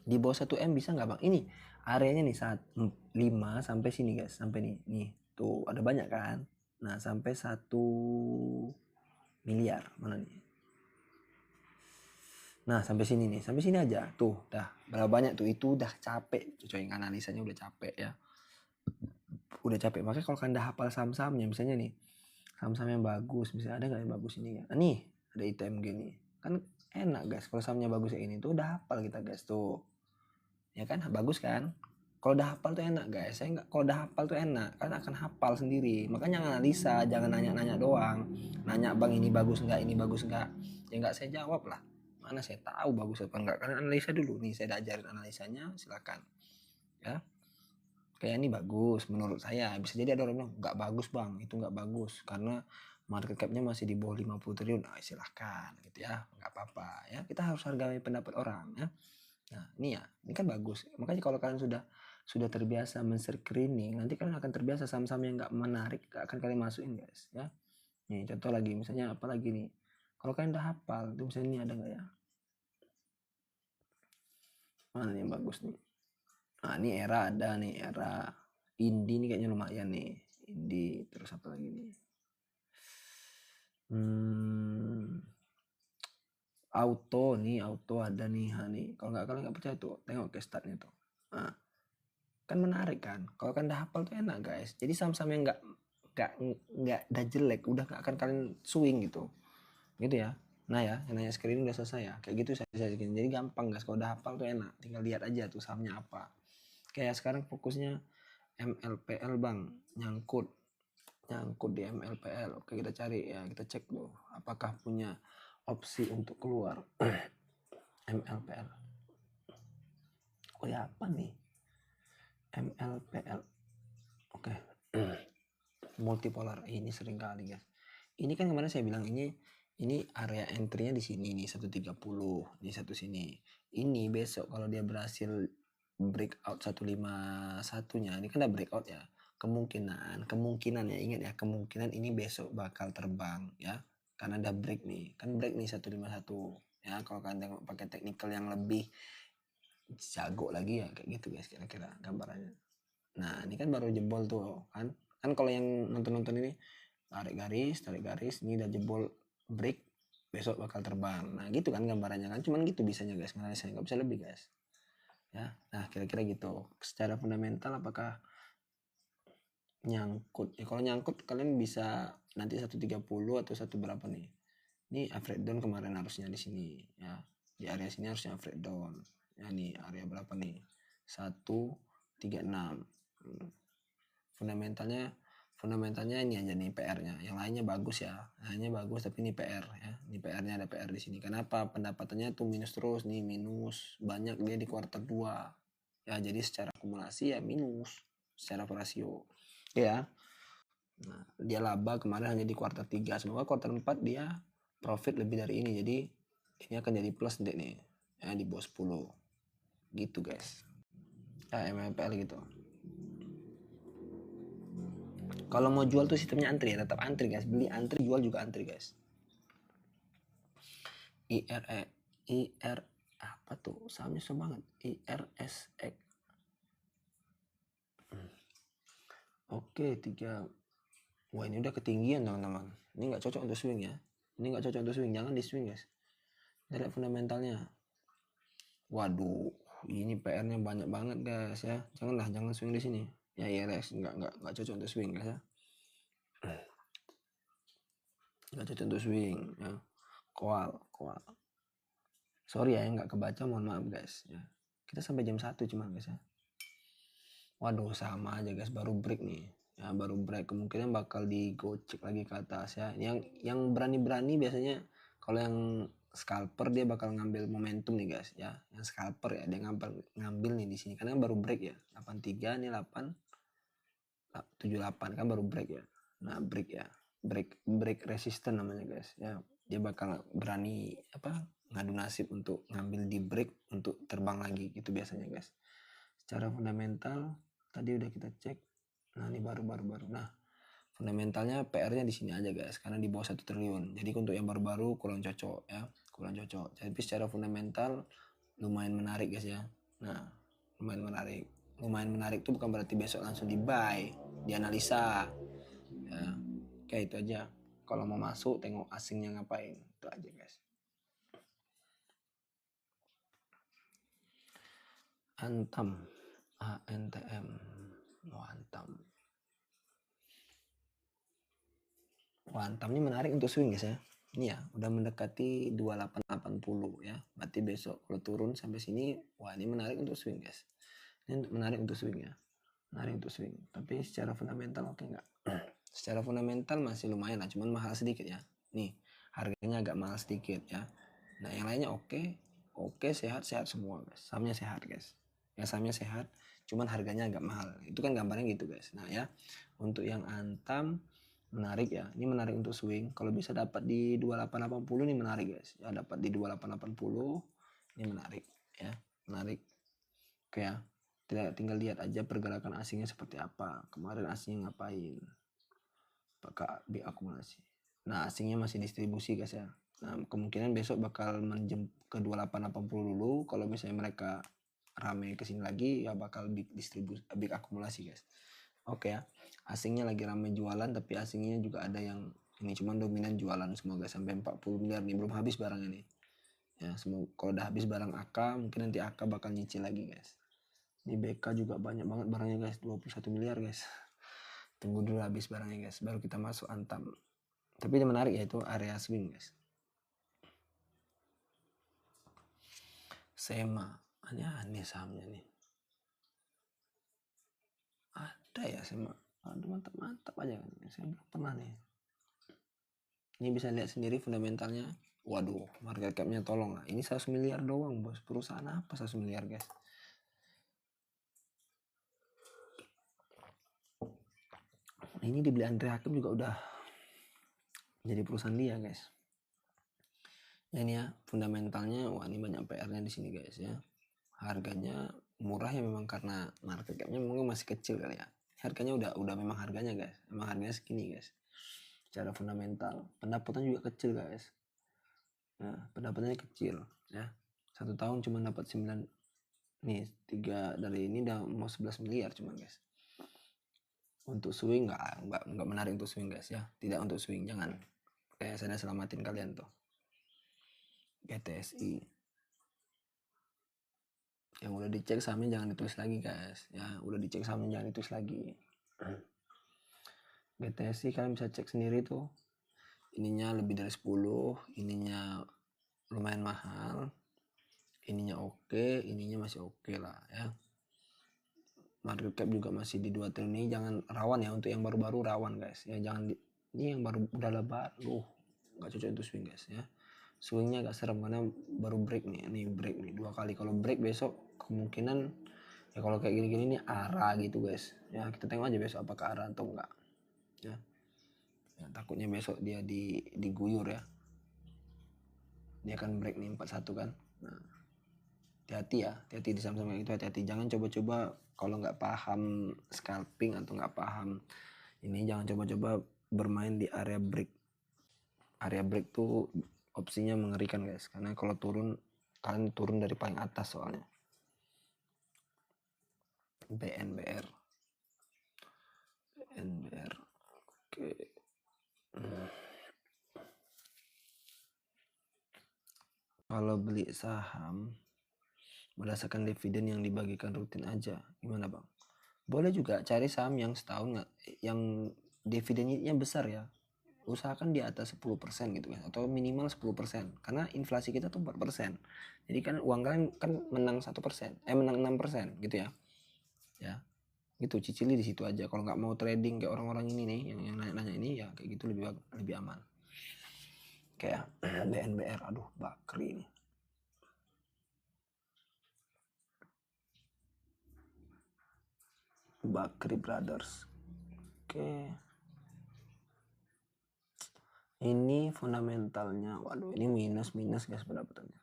Di bawah 1M bisa nggak bang? Ini areanya nih 5 sampai sini guys, sampai nih tuh ada banyak kan. Nah sampai 1 miliar mana nih? Nah sampai sini nih, sampai sini aja tuh, dah berapa banyak tuh, itu udah capek coy, analisanya udah capek ya, udah capek. Makanya kalau kalian udah hafal saham-sahamnya, misalnya nih saham-saham yang bagus, misalnya ada nggak yang bagus ini ya, nih ada ITMG nih kan enak guys, kalau sahamnya bagus kayak ini tuh udah hafal kita guys tuh ya kan, bagus kan. Kalau udah hafal tuh enak guys, saya nggak, kalau udah hafal tuh enak, kalian akan hafal sendiri. Makanya analisa, jangan nanya-nanya doang, nanya bang ini bagus nggak, ini bagus nggak, ya nggak saya jawab lah, mana saya tahu bagus apa enggak. Kalian analisa dulu nih, saya udah ajarin analisanya, silakan ya. Kayak ini bagus menurut saya, bisa jadi ada orang bilang nggak bagus bang, itu nggak bagus karena market capnya masih di bawah 50 triliun. Nah, silahkan gitu ya, nggak apa-apa ya, kita harus hargai pendapat orang ya. Nah ini ya, ini kan bagus. Makanya kalau kalian sudah terbiasa men-screening, nanti kalian akan terbiasa saham-saham yang nggak menarik gak akan kalian masukin guys ya. Nih contoh lagi, misalnya apa lagi nih, kalau kalian udah hafal tuh misalnya ini ada nggak ya, mana nih yang bagus nih. Nah ini era ada nih, era Indi nih kayaknya lumayan nih, Indi. Terus apa lagi nih, auto ada nih, nih kalau nggak percaya tuh tengok ke statnya tuh. Nah, kan menarik kan, kalau kan udah hafal tuh enak guys. Jadi saham-saham yang nggak udah jelek udah nggak akan kalian swing gitu ya. Nah ya, yang nanya screening udah selesai ya, kayak gitu saya screening. Jadi gampang guys, kalau udah hafal tuh enak, tinggal lihat aja tuh sahamnya apa. Kayak sekarang fokusnya MLPL bang, nyangkut di MLPL. Oke kita cari ya, kita cek dulu apakah punya opsi untuk keluar MLPL. Oh ya apa nih MLPL, oke. Multipolar ini sering kali guys. Ini kan kemarin saya bilang ini area entry-nya di sini nih 130, di satu sini. Ini besok kalau dia berhasil breakout 151-nya, ini kan udah breakout ya. Kemungkinan ya, ingat ya, kemungkinan ini besok bakal terbang ya. Karena ada break nih. Kan break nih 151 ya. Kalau kalian tengok pakai technical yang lebih jago lagi ya, kayak gitu guys kira-kira gambarannya. Nah, ini kan baru jebol tuh kan. Kan kalau yang nonton-nonton ini tarik garis, ini udah jebol break, besok bakal terbang. Nah gitu kan gambarannya kan, cuman gitu bisanya guys, nganalisanya nggak bisa lebih guys ya. Nah kira-kira gitu. Secara fundamental apakah nyangkut ya? Kalau nyangkut kalian bisa nanti 130 atau satu berapa nih, ini average down kemarin harusnya di sini ya, di area sini harusnya average down ya. Nih area berapa nih, 136. fundamentalnya ini aja nih PR-nya, yang lainnya bagus ya, lainnya bagus, tapi ini PR ya, ini PR-nya ada PR di sini. Kenapa? Pendapatannya tuh minus terus nih, minus banyak dia di kuartal 2 ya, jadi secara akumulasi ya minus secara rasio ya. Nah, dia laba kemarin hanya di kuartal 3, semoga kuartal 4 dia profit lebih dari ini, jadi ini akan jadi plus deh nih ya, di bawah 10 gitu guys ya, MLPL gitu. Kalau mau jual tuh sistemnya antri ya, tetap antri guys, beli antri, jual juga antri guys. IR apa tuh sahamnya susah banget, IRSX. Oke 3. Wah ini udah ketinggian teman-teman, ini nggak cocok untuk swing ya, ini nggak cocok untuk swing, jangan di swing guys. Kita lihat fundamentalnya. Waduh, ini PR-nya banyak banget guys ya, jangan swing di sini ya. IRX nggak cocok untuk swing guys ya, nggak cocok untuk swing ya. Koal sorry ya nggak kebaca, mohon maaf guys ya. Kita sampai jam 1 cuman guys ya. Waduh sama aja guys, baru break nih ya, baru break, kemungkinan bakal digocek lagi ke atas ya. Yang berani biasanya kalau yang scalper dia bakal ngambil momentum nih guys ya. Yang scalper ya dia ngambil nih di sini karena baru break ya, 83 nih 78 kan baru break ya. Nah break ya, break resisten namanya guys ya. Dia bakal berani ngadu nasib untuk ngambil di break untuk terbang lagi gitu biasanya guys. Secara fundamental tadi udah kita cek. Nah ini baru. Nah fundamentalnya PR-nya di sini aja guys, karena di bawah 1 triliun. Jadi untuk yang baru-baru kurang cocok ya, kurang cocok. Tapi secara fundamental lumayan menarik guys ya. Nah lumayan menarik tuh bukan berarti besok langsung di buy, dianalisa ya. Kayak itu aja. Kalau mau masuk tengok asingnya ngapain, itu aja guys. Antam, ANTM, Antam ini menarik untuk swing guys ya. Ini ya udah mendekati 2880 ya. Berarti besok kalau turun sampai sini, wah ini menarik untuk swing guys. Ini menarik untuk swing ya. Menarik untuk swing. Tapi secara fundamental oke enggak? Secara fundamental masih lumayan lah, cuman mahal sedikit ya. Nih, harganya agak mahal sedikit ya. Nah, yang lainnya oke, sehat semua guys. Sahamnya sehat guys. Ya sahamnya sehat, cuman harganya agak mahal. Itu kan gambarnya gitu guys. Nah ya, untuk yang Antam menarik ya. Ini menarik untuk swing. Kalau bisa dapat di 2880 ini menarik guys. Ya dapat di 2880 ini menarik ya. Menarik. Oke ya. Tinggal lihat aja pergerakan asingnya seperti apa. Kemarin asingnya ngapain? Pakai big akumulasi. Nah, asingnya masih distribusi guys ya. Nah, kemungkinan besok bakal menjem ke 2880 dulu. Kalau misalnya mereka rame ke sini lagi ya bakal big distribusi, big akumulasi guys. Oke ya. Asingnya lagi rame jualan, tapi asingnya juga ada yang ini cuman dominan jualan semua guys, sampai 40 miliar nih, belum habis barangnya nih. Ya, semua kalau udah habis barang AK, mungkin nanti AK bakal nyicil lagi guys. Ini BK juga banyak banget barangnya guys, 21 miliar guys. Tunggu dulu habis barangnya guys, baru kita masuk Antam. Tapi ini menarik ya, itu area swing guys. SEMA, aneh sahamnya nih. Ada ya SEMA, aduh mantap aja kan, saya belum pernah nih. Ini bisa lihat sendiri fundamentalnya. Waduh, market capnya tolong lah. Ini 100 miliar doang bos, perusahaan apa 100 miliar guys. Ini dibeli Andre Hakim juga udah jadi perusahaan dia guys. Ya ini ya fundamentalnya, wah ini banyak PR-nya di sini guys ya. Harganya murah ya memang karena market capnya mungkin masih kecil kali ya. Harganya udah memang harganya guys, memang harganya segini guys. Secara fundamental, pendapatan juga kecil guys. Nah, pendapatannya kecil ya. 1 tahun cuma dapat 9 nih, 3 dari ini udah mau 11 miliar cuman guys. Untuk swing nggak menarik untuk swing guys ya, tidak untuk swing, jangan. Kayak saya selamatin kalian tuh. GTSI yang udah dicek sahamnya jangan ditulis lagi guys ya, udah dicek sahamnya jangan ditulis lagi. GTSI kalian bisa cek sendiri tuh, ininya lebih dari 10, ininya lumayan mahal, ininya oke, ininya masih oke lah ya. Market cap juga masih di 2 triliun ini, jangan rawan ya, untuk yang baru-baru rawan guys ya, jangan ini yang baru udah lebar nggak cocok untuk swing guys ya. Swingnya agak serem karena baru break nih, break nih 2 kali. Kalau break besok kemungkinan ya, kalau kayak gini-gini nih arah gitu guys ya, kita tengok aja besok apakah arah atau enggak ya. Takutnya besok dia diguyur ya, dia akan break nih 41 kan. Nah hati-hati di saham-saham itu, hati-hati, jangan coba-coba kalau nggak paham scalping atau nggak paham Ini jangan coba-coba bermain di area break. Area break tuh opsinya mengerikan guys, karena kalau turun kalian turun dari paling atas soalnya. BNBR. Oke. Kalau beli saham berdasarkan dividen yang dibagikan rutin aja, gimana bang? Boleh juga cari saham yang setahun yang dividennya besar ya. Usahakan di atas 10% gitu kan, atau minimal 10%, karena inflasi kita tuh 4%. Jadi kan uang kalian kan menang 1%, menang 6% gitu ya. Ya. Gitu, cicili di situ aja. Kalau nggak mau trading kayak orang-orang ini nih yang nanya-nanya ini, ya kayak gitu lebih aman. Kayak BNBR, aduh Bakri ini. Bakri Brothers. Oke. Ini fundamentalnya, waduh ini minus guys pendapatannya.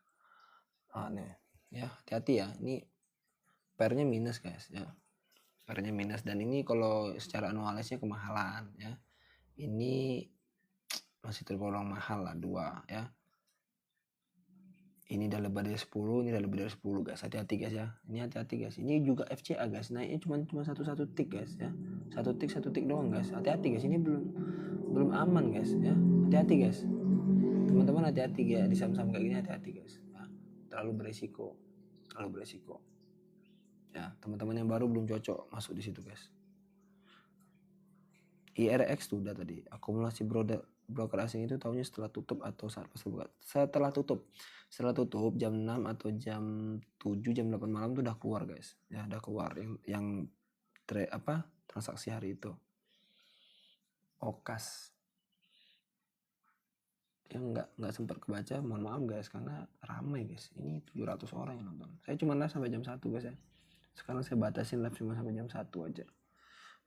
Nih ya, hati-hati ya, ini pairnya minus guys ya, pairnya minus, dan ini kalau secara anualisnya kemahalan ya, ini masih tergolong mahal lah 2 ya. Ini udah lebih dari 10, ini udah lebih dari 10 guys, hati-hati guys ya, ini hati-hati guys. Ini juga FCA guys, naiknya cuma satu tick guys ya, satu tick doang guys, hati-hati guys, ini belum aman guys ya, hati-hati guys teman-teman, hati-hati ya di saham-saham kayak gini, hati-hati guys ya. terlalu beresiko ya. Teman-teman yang baru belum cocok masuk di situ guys. IRX tuh udah tadi, akumulasi broker asing itu tahunya setelah tutup atau saat pas buka? Setelah tutup jam 6 atau jam 7 jam 8 malam tuh udah keluar guys ya, udah keluar yang transaksi hari itu. Okas yang nggak sempat kebaca, mohon maaf guys, karena ramai guys, ini 700 orang yang nonton. Saya cuma live sampai jam 1 guys ya, sekarang saya batasin live cuma sampai jam 1 aja.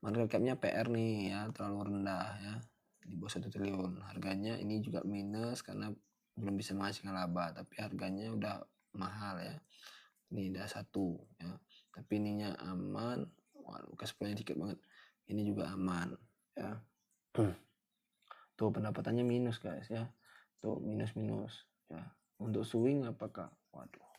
Market capnya PR nih ya, terlalu rendah ya, di bawah 1 triliun. Harganya ini juga minus karena belum bisa menghasilkan laba, tapi harganya udah mahal ya. Ini udah 1 ya, tapi ininya aman. Waduh, cash flow-nya dikit banget. Ini juga aman ya. Tuh pendapatannya minus guys ya, tuh minus ya. Untuk swing apakah, waduh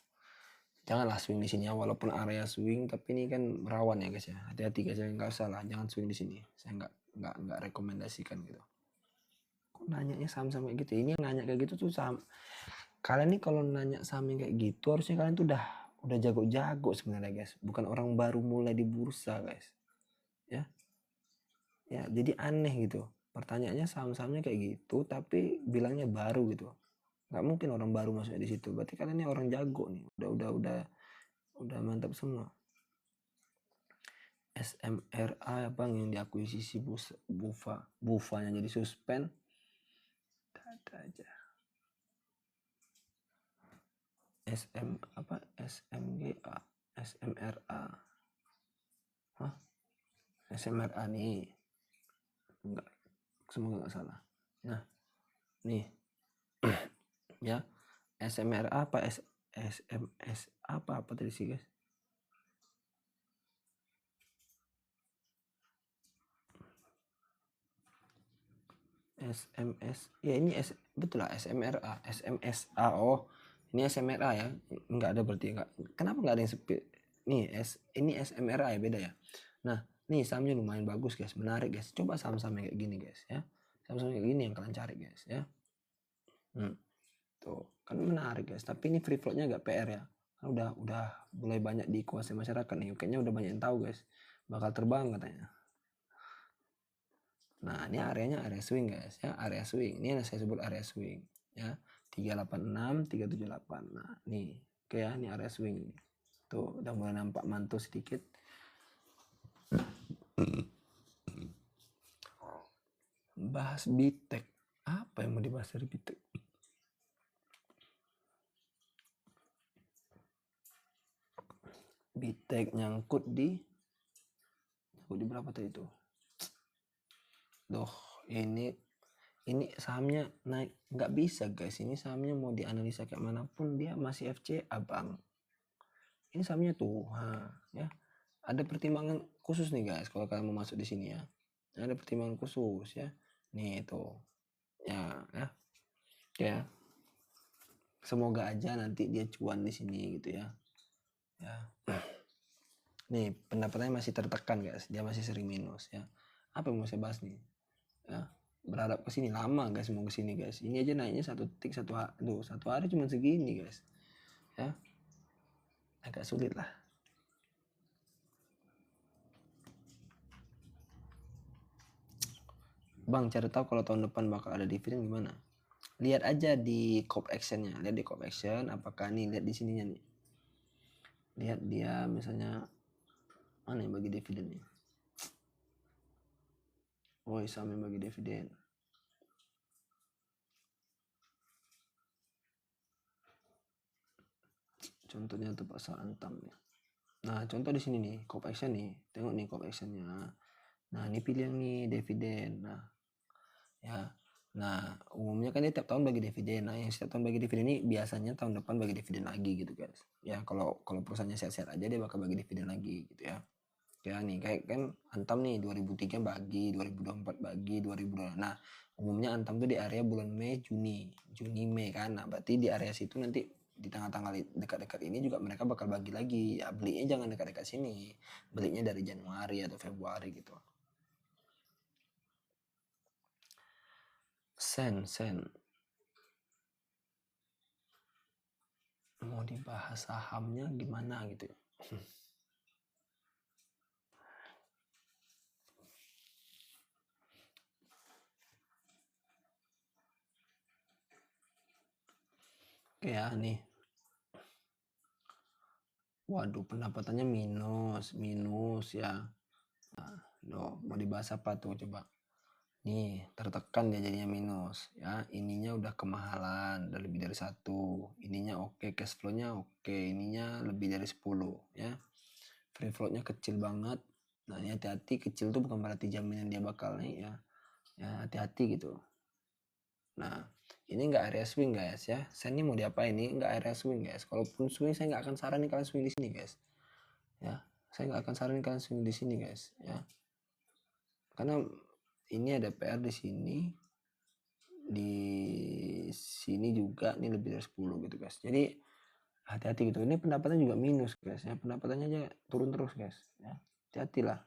janganlah swing di sini ya, walaupun area swing, tapi ini kan rawan ya guys ya, hati-hati guys ya, nggak usah lah, jangan swing di sini, saya nggak rekomendasikan gitu. Kok nanyanya saham-saham kayak gitu? Ini yang nanya kayak gitu tuh saham, kalian nih kalau nanya saham yang kayak gitu harusnya kalian tuh udah jago-jago sebenarnya guys, bukan orang baru mulai di bursa guys ya. Jadi aneh gitu pertanyaannya, saham-sahamnya kayak gitu tapi bilangnya baru gitu. Nggak mungkin orang baru masuk di situ, berarti kalian ini orang jago nih, udah mantap semua. SMRA bang yang diakuisisi Bufanya jadi suspend, ada aja. SMGA SMRA, SMRA nih, enggak, semoga nggak salah. Nah nih ya, SMRA apa SMS apa tadi sih guys? SMS ya, ini betul lah, SMRA SMSA. Oh ini SMRA ya, nggak ada berarti, nggak, kenapa nggak ada yang sepi nih, ini SMRA ya, beda ya. Nah nih sahamnya lumayan bagus guys, menarik guys, coba saham-saham kayak gini guys ya, saham-saham kayak gini yang kalian cari guys ya. Tuh kan menarik guys, tapi ini free floatnya agak PR ya, kan udah mulai banyak dikuasai masyarakat nih, kayaknya udah banyak yang tahu guys, bakal terbang katanya. Nah ini areanya area swing guys ya, area swing ini yang saya sebut area swing ya, 386 378. Nah nih oke ya, ini area swing tuh udah mulai nampak mantul sedikit. Bahas Bitek, apa yang mau dibahas dari Bitek? Bitek nyangkut di berapa tadi itu? Doh ini sahamnya naik, nggak bisa guys, ini sahamnya mau dianalisa kayak manapun dia masih FCA bang. Ini sahamnya tuh ya, ada pertimbangan khusus nih guys kalau kalian mau masuk di sini ya. ada pertimbangan khusus ya. Nih itu ya ya semoga aja nanti dia cuan di sini gitu ya. Nih pendapatannya masih tertekan guys, dia masih sering minus ya. Apa yang mau saya bahas nih ya, berharap ke sini lama guys, mau ke sini guys. Ini aja naiknya satu titik satu hari cuma segini guys ya, agak sulit lah. Bang, cari tahu kalau tahun depan bakal ada dividen gimana? Lihat aja di call actionnya, lihat di call action apakah nih, lihat di sininya nih, lihat dia misalnya mana yang bagi dividen nih. Oh, saham yang bagi dividen. Contohnya tuh pasar Antam nih. Nah, contoh di sini nih, call action nih. Tengok nih call actionnya. Nah, ini pilih yang nih dividen. Nah, ya. Nah, umumnya kan dia tiap tahun bagi dividen. Nah, yang setiap tahun bagi dividen ini biasanya tahun depan bagi dividen lagi gitu guys. Ya, kalau perusahaannya sehat-sehat aja dia bakal bagi dividen lagi gitu ya. Ya nih kayak kan Antam nih 2003 bagi, 2024 bagi, 2022. Nah, umumnya Antam tuh di area bulan Mei, Juni Mei kan. Nah, berarti di area situ nanti di tengah-tengah dekat-dekat ini juga mereka bakal bagi lagi. Ya, belinya jangan dekat-dekat sini. Belinya dari Januari atau Februari gitu. Sen mau dibahas sahamnya gimana gitu ya. Oke ya nih. Waduh, pendapatannya minus ya. Nah, mau dibahas apa tuh coba? Nih, tertekan dia jadinya minus ya. Ininya udah kemahalan, udah lebih dari 1. Ininya oke, cash flow-nya oke, ininya lebih dari 10 ya. Free float-nya kecil banget. Nah, ini hati-hati, kecil tuh bukan berarti jaminan dia bakal nih ya. Ya, hati-hati gitu. Nah, ini enggak area swing guys ya. Saya ini mau diapain ini? Enggak area swing guys. Kalaupun swing saya enggak akan saranin kalian swing di sini guys. Ya, saya enggak akan saranin kalian swing di sini guys ya. Karena ini ada PR di sini juga nih lebih dari 10 gitu guys. Jadi hati-hati gitu. Ini pendapatannya juga minus guys ya. Pendapatannya aja turun terus guys ya. Hati-hatilah.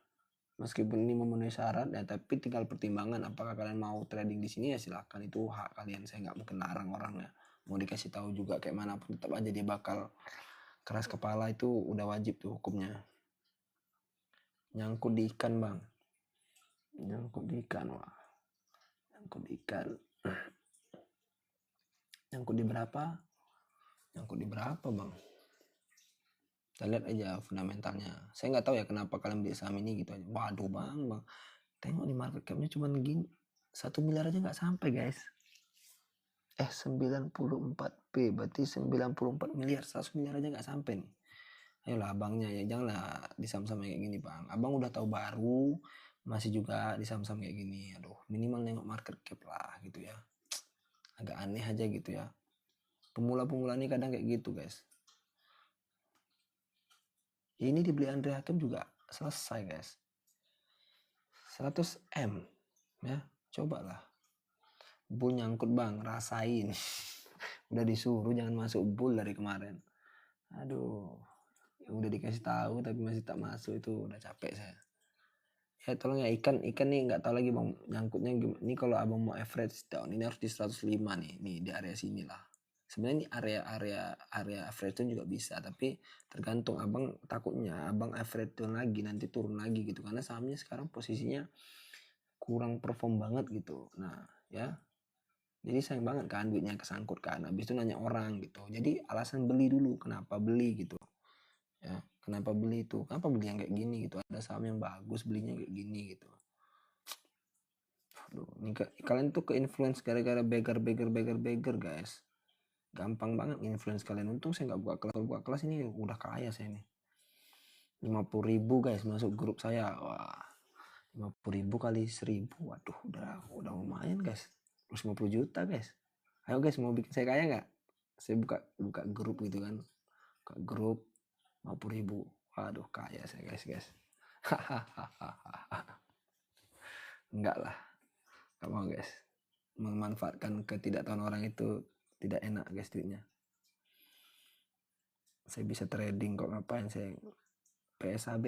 Meskipun ini memenuhi syarat ya, tapi tinggal pertimbangan apakah kalian mau trading di sini ya silahkan, itu hak kalian. Saya nggak mungkin larang orangnya. Mau dikasih tahu juga kayak mana pun tetap aja dia bakal keras kepala, itu udah wajib tuh hukumnya. Nyangkut di ikan bang. Nyangkut di ikan wah. Nyangkut di ikan. Nyangkut di berapa? Nyangkut di berapa bang? Kita lihat aja fundamentalnya. Saya nggak tahu ya kenapa kalian beli saham ini gitu aja. Waduh bang. Tengok nih market capnya cuma gini. 1 miliar aja nggak sampai guys. 94p berarti 94 miliar. 100 miliar aja nggak sampai nih. Ayolah abangnya ya, janganlah di saham-saham kayak gini bang. Abang udah tahu baru masih juga di saham-saham kayak gini. Aduh, minimal nengok market cap lah gitu ya. Agak aneh aja gitu ya. Pemula-pemula ini kadang kayak gitu guys. Ini dibeli Andre Hakim juga selesai guys. 100 M ya, cobalah. Bull nyangkut bang, rasain. Udah disuruh jangan masuk bull dari kemarin. Aduh, udah dikasih tahu tapi masih tak masuk, itu udah capek saya. Ya tolong ya, ikan nih nggak tahu lagi bang nyangkutnya gimana. Ini kalau abang mau average down ini harus di 105 nih di area sini lah. Sebenarnya ini area average down juga bisa, tapi tergantung abang takutnya abang average down lagi nanti turun lagi gitu, karena sahamnya sekarang posisinya kurang perform banget gitu. Nah ya, jadi sayang banget kan duitnya kesangkut kan, habis itu nanya orang gitu. Jadi alasan beli dulu, kenapa beli gitu ya, kenapa beli itu, kenapa beli yang kayak gini gitu, ada saham yang bagus belinya kayak gini gitu. Aduh, ini kalian tuh ke influence gara-gara beggar guys. Gampang banget influence kalian. Untung saya nggak buka kelas ini udah kaya saya nih. 50.000 guys masuk grup saya. Wah, 50.000 kali 1.000, waduh udah lumayan guys. Terus 50 juta guys. Ayo guys, mau bikin saya kaya nggak? Saya buka grup gitu kan. Buka grup 50.000. Waduh, kaya saya guys. enggak lah, nggak mau guys. Memanfaatkan ketidaktahuan orang itu tidak enak guys duitnya. Saya bisa trading kok, ngapain saya PSAB.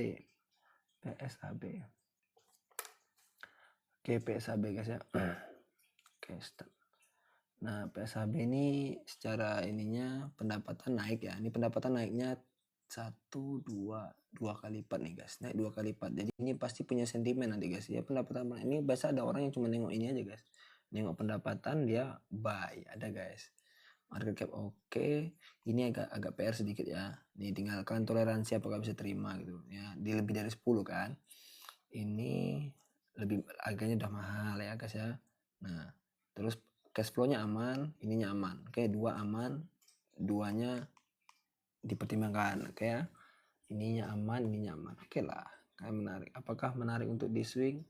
Oke, PSAB guys ya. Oke, start. Nah, PSAB ini secara ininya pendapatan naik ya. Ini pendapatan naiknya 2 kali lipat nih guys. Naik 2 kali lipat. Jadi ini pasti punya sentimen nanti guys. Ya pendapatan ini biasa ada orang yang cuma nengok ini aja guys. Nengok pendapatan dia buy, ada guys. Market cap oke. Ini agak PR sedikit ya. Nih tinggalkan toleransi apakah bisa terima gitu ya. Di lebih dari 10 kan. Ini lebih harganya udah mahal ya guys ya. Nah, terus cash flow-nya aman, ininya aman. Oke, 2 aman, 2-nya dipertimbangkan. Oke ya. Ininya aman, ininya aman. Oke lah, kayak menarik. Apakah menarik untuk di swing?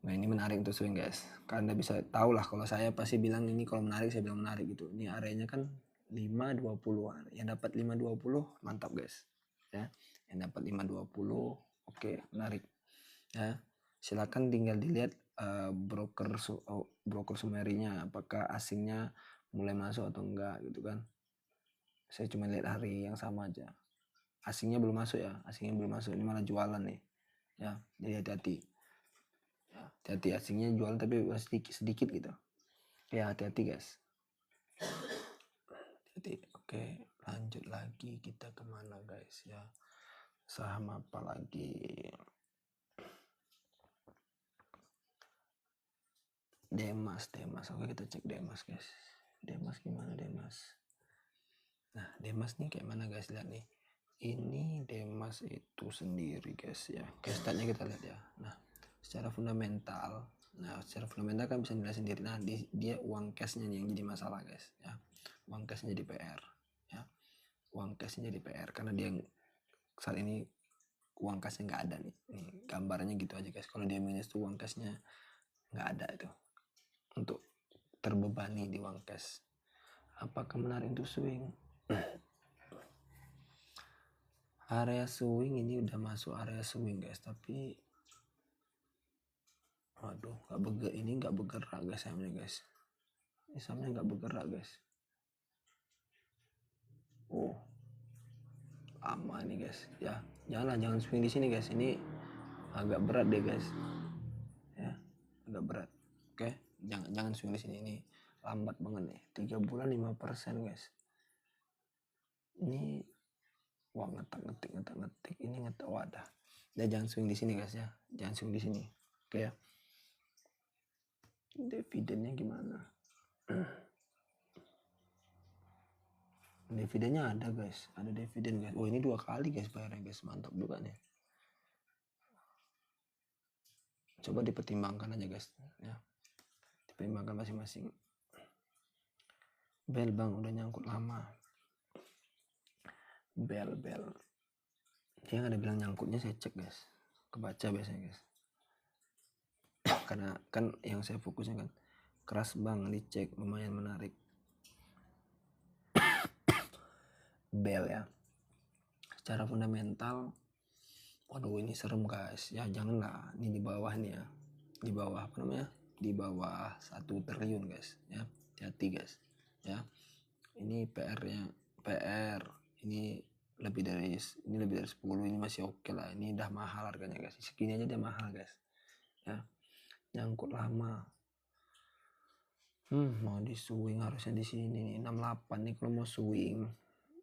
Nah, ini menarik untuk swing guys. Karena bisa tahu lah kalau saya pasti bilang ini kalau menarik saya bilang menarik gitu. Ini areanya kan 520. Yang dapat 520 mantap guys. Ya. Yang dapat 520 oke, menarik. Ya. Silakan tinggal dilihat broker sumerinya, apakah asingnya mulai masuk atau enggak gitu kan. Saya cuma lihat hari yang sama aja, asingnya belum masuk ya, ini malah jualan nih ya. Jadi hati-hati ya, hati-hati asingnya jualan tapi sedikit gitu ya, hati-hati guys, hati-hati. Oke, lanjut lagi, kita kemana guys ya, saham apa lagi? Demas. Oke, kita cek Demas guys. Demas gimana Demas? Nah, Demas nih kayak mana guys, lihat nih. Ini Demas itu sendiri guys ya. Case startnya kita lihat ya. Nah, secara fundamental kan bisa dilihat sendiri. Nah, dia uang cashnya yang jadi masalah guys ya. Uang cashnya jadi PR ya. Uang cashnya jadi PR karena dia saat ini uang cashnya nggak ada nih. Nih gambarnya gitu aja guys. Kalau dia minus tuh uang cashnya nggak ada itu, untuk terbebani di uang cash. Apakah menarik untuk swing? Area swing ini udah masuk area swing guys, tapi waduh, nggak bergerak guys sahamnya guys. Ini sahamnya nggak bergerak guys. Oh, lama nih guys ya. Jangan swing di sini guys, ini agak berat deh guys ya, agak berat. Oke, jangan swing di sini, ini lambat banget nih. 3 bulan 5% guys. Ini wah, ngetik ini wadah. Dan jangan swing di sini guys ya, jangan swing di sini. Oke ya. Dividennya gimana? Dividennya ada guys, ada dividen guys. Oh, ini 2 kali guys bayarnya guys, mantap juga nih. Coba dipertimbangkan aja guys ya, dipertimbangkan masing-masing. Bel bang udah nyangkut lama. Bel dia nggak ada bilang nyangkutnya, saya cek guys, kebaca biasanya guys. Karena kan yang saya fokusnya kan keras bang, dicek lumayan menarik. Bel ya, secara fundamental waduh ini serem guys ya, janganlah. Ini di bawah nih ya, di bawah apa namanya, di bawah 1 triliun guys ya, hati-hati guys ya. Ini PR ini lebih dari 10, ini masih oke lah. Ini udah mahal harganya guys, segini aja udah mahal guys ya. Nyangkut lama. Mau di swing harusnya di sini nih 68 nih kalau mau swing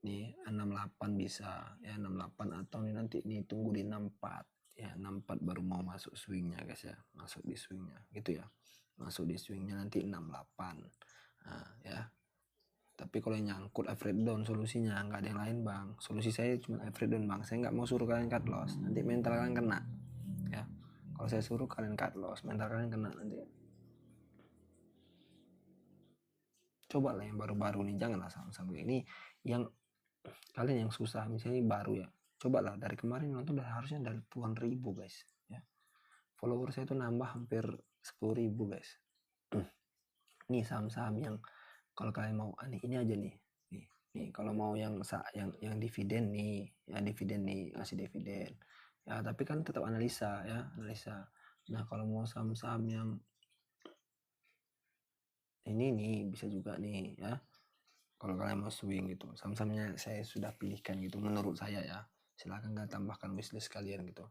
nih, 68 bisa ya, 68 atau nih nanti nih tunggu di 64 ya, 64 baru mau masuk swingnya guys ya, masuk di swingnya gitu ya, masuk di swingnya nanti 68. Nah ya, tapi kalau yang nyangkut average down solusinya, nggak ada yang lain bang. Solusi saya cuma average down bang, saya nggak mau suruh kalian cut loss, nanti mental kalian kena ya. Kalau saya suruh kalian cut loss, mental kalian kena nanti. Coba lah yang baru-baru nih, janganlah saham-saham ini yang kalian yang susah, misalnya baru ya, coba lah dari kemarin nonton udah harusnya dari puluhan ribu guys ya. Follower saya tuh nambah hampir 10.000 guys. Nih saham-saham yang kalau kalian mau ini aja nih kalau mau yang dividen nih ya, dividen nih ngasih dividen ya, tapi kan tetap analisa ya, analisa Nah kalau mau saham-saham yang ini nih bisa juga nih ya, kalau kalian mau swing gitu. Saham-sahamnya saya sudah pilihkan gitu menurut saya ya, silahkan kalian tambahkan wishlist kalian gitu.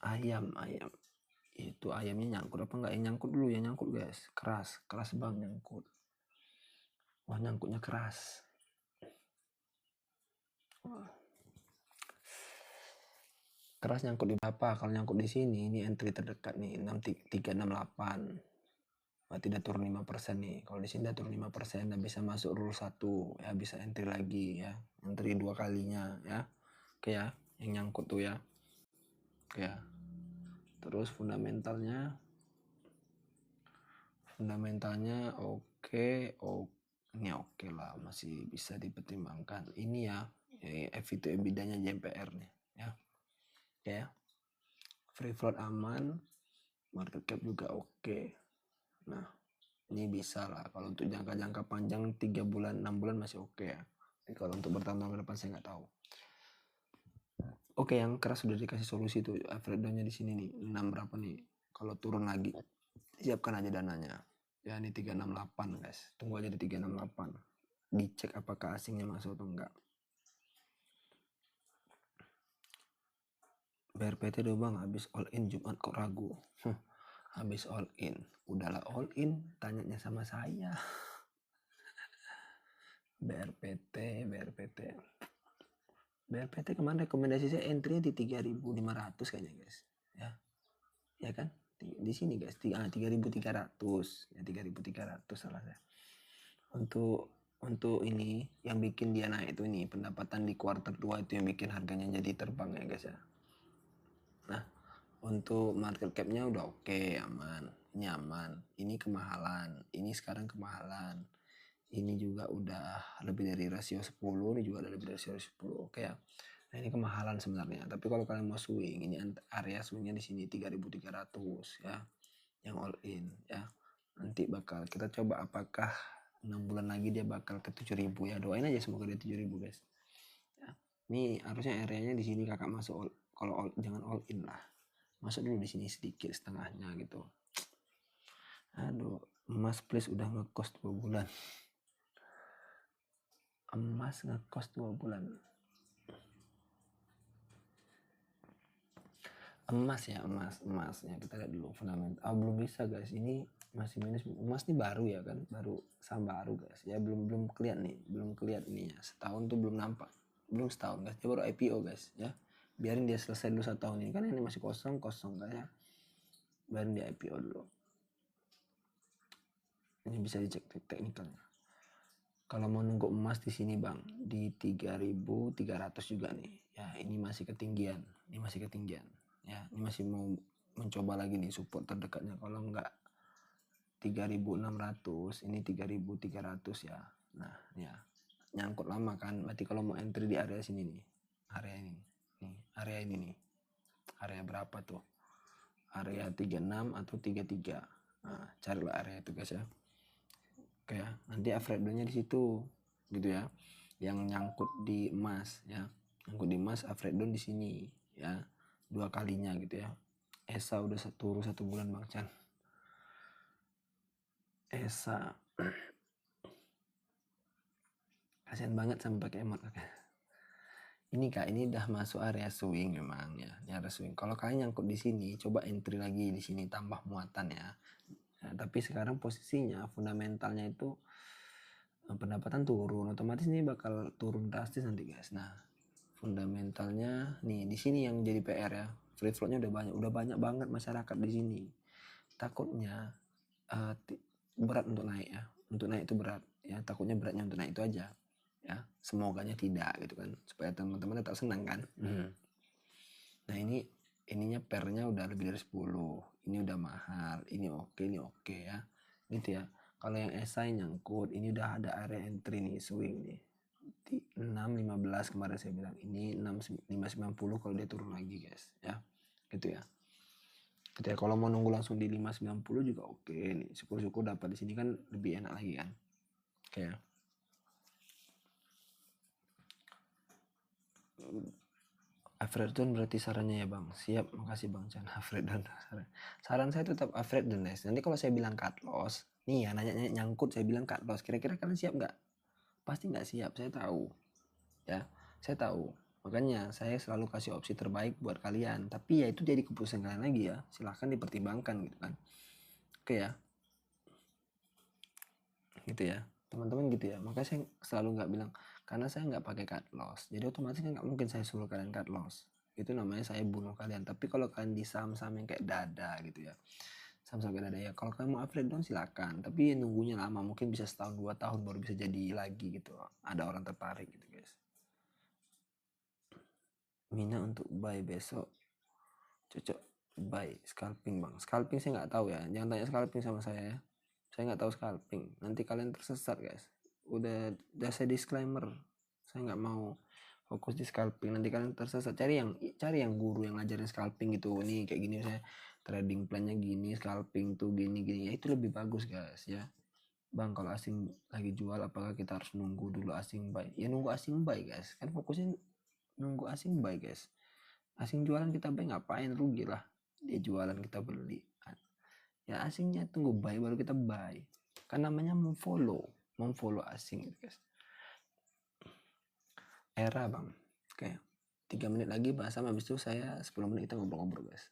Ayam itu ayamnya nyangkut apa enggak? Yang nyangkut dulu, yang nyangkut guys, keras bang nyangkut. Wah nyangkutnya keras. Wah. Keras nyangkut di berapa? Kalau nyangkut di sini, ini entry terdekat nih 6368. Berarti udah turun 5% nih. Kalau di sini udah turun 5%, udah bisa masuk rule 1 ya, bisa entry lagi ya. Entry 2 kalinya ya. Oke ya, yang nyangkut tuh ya. Oke ya. Terus fundamentalnya oke, ini oke lah, masih bisa dipertimbangkan. Ini ya, EV to EBITDA-nya JMPR nih ya. Oke ya. Free float aman, market cap juga oke. Nah, ini bisa lah kalau untuk jangka panjang 3 bulan 6 bulan masih oke ya. Jadi kalau untuk bertahun-tahun ke depan saya nggak tahu. Oke, yang keras sudah dikasih solusi tuh. Alfredo-nya di sini nih 6 berapa nih? Kalau turun lagi siapkan aja dananya. Ya ini 368 guys. Tunggu aja di 368. Dicek apakah asingnya masuk atau enggak. BRPT doang bang, habis all in Jumat kok ragu. Habis all in, udahlah all in, tanyanya sama saya. BRPT kemarin rekomendasi saya entry di 3.500 kayaknya guys. Ya kan? Di sini guys, 3.300. Ya 3.300 salah saya. Untuk ini yang bikin dia naik itu ini pendapatan di kuartal 2 itu yang bikin harganya jadi terbang ya guys ya. Nah, untuk market cap-nya udah oke, aman, nyaman. Ini kemahalan, ini sekarang kemahalan. Ini juga udah lebih dari rasio 10, ini juga ada lebih dari rasio 10. Oke ya. Nah, ini kemahalan sebenarnya. Tapi kalau kalian mau swing, ini area swingnya di sini 3.300 ya. Yang all in ya. Nanti bakal kita coba apakah 6 bulan lagi dia bakal ke 7.000 ya. Doain aja semoga dia 7.000 guys. Ya. Ini harusnya areanya di sini kakak masuk kalau jangan all in lah. Masuk dulu di sini sedikit setengahnya gitu. Aduh, emas please udah ngekos 2 bulan. Emas ngekos 2 bulan. Emas ya, emasnya kita lihat dulu fundamental. Belum bisa guys, ini masih minus. Emas ini baru ya kan, baru saham baru guys ya, belum kelihatan nih, belum kelihatan ininya. Setahun tuh belum nampak, belum setahun guys, dia baru IPO guys ya. Biarin dia selesai dulu 1 tahun ini kan, ini masih kosong guys ya. Biarin dia IPO dulu. Ini bisa dicek teknikalnya. Kalau mau nunggu emas di sini bang, di 3.300 juga nih. Ya ini masih ketinggian, Ya ini masih mau mencoba lagi nih support terdekatnya. Kalau enggak 3.600, ini 3.300 ya. Nah ya nyangkut lama kan. Berarti kalau mau entry di area sini nih, area ini nih, area berapa tuh? Area 36 atau 33. Nah carilah area itu guys ya. Oke ya, nanti Alfredo-nya di situ gitu ya. Yang nyangkut di emas ya. Nyangkut di emas Alfredo di sini ya. 2 kalinya gitu ya. ESA udah turun 1 bulan Bang Chan. ESA kasian banget sama pakai emot kakak. Ini kak, ini udah masuk area swing memang ya. Ini area swing. Kalau kalian nyangkut di sini, coba entry lagi di sini tambah muatan ya. Nah, tapi sekarang posisinya fundamentalnya itu pendapatan turun, otomatis ini bakal turun drastis nanti guys. Nah, fundamentalnya nih di sini yang jadi PR ya. Free floatnya udah banyak banget masyarakat di sini. Takutnya berat untuk naik ya. Untuk naik itu berat ya. Takutnya beratnya untuk naik itu aja ya. Semoganya tidak gitu kan. Supaya teman-teman tetap senang kan. Nah ininya pernya udah lebih dari 10. Ini udah mahal. Ini oke ya. Gitu ya. Kalau yang SI nyangkut, ini udah ada area entry nih, swing nih. 6.15 kemarin saya bilang, ini 5.90 kalau dia turun lagi guys ya. Gitu ya. Gitu ya. Kalau mau nunggu langsung di 5.90 juga oke nih. Syukur-syukur dapat di sini kan lebih enak lagi kan. Oke ya. Afredon berarti sarannya ya bang. Siap, makasih bang Chan. Afredon. Saran saya tetap Afredon guys. Nanti kalau saya bilang cut loss, nih ya nanya nyangkut saya bilang cut loss. Kira-kira kalian siap nggak? Pasti nggak siap, saya tahu. Ya, saya tahu. Makanya saya selalu kasih opsi terbaik buat kalian. Tapi ya itu jadi keputusan kalian lagi ya. Silahkan dipertimbangkan gitu kan. Oke ya. Gitu ya. Teman-teman gitu ya. Makanya saya selalu nggak bilang, karena saya nggak pakai cut loss. Jadi otomatis nggak mungkin saya suruh kalian cut loss. Itu namanya saya bunuh kalian. Tapi kalau kalian di saham-saham yang kayak dada gitu ya. Saham-saham kayak dada ya. Kalau kalian mau upgrade dong silakan. Tapi nunggunya lama. Mungkin bisa setahun 2 tahun baru bisa jadi lagi gitu. Ada orang tertarik gitu guys. Mina untuk buy besok cocok buy scalping bang. Scalping saya nggak tahu ya. Jangan tanya scalping sama saya ya. Saya nggak tahu scalping. Nanti kalian tersesat guys. Udah saya disclaimer. Saya nggak mau fokus di scalping. Nanti kalian tersesat. Cari yang guru yang ngajarin scalping gitu. Ini kayak gini saya trading plannya gini, scalping tuh gini ya itu lebih bagus guys ya. Bang kalau asing lagi jual apakah kita harus nunggu dulu asing buy? Ya nunggu asing buy guys. Kan fokusnya nunggu asing buy guys. Asing jualan kita buy ngapain, rugi lah. Dia jualan kita beli. Ya asingnya tunggu buy baru kita buy. Kan namanya memfollow asing gitu guys. Era bang. Oke. 3 menit lagi bahasa habis itu saya 10 menit kita ngobrol-ngobrol guys.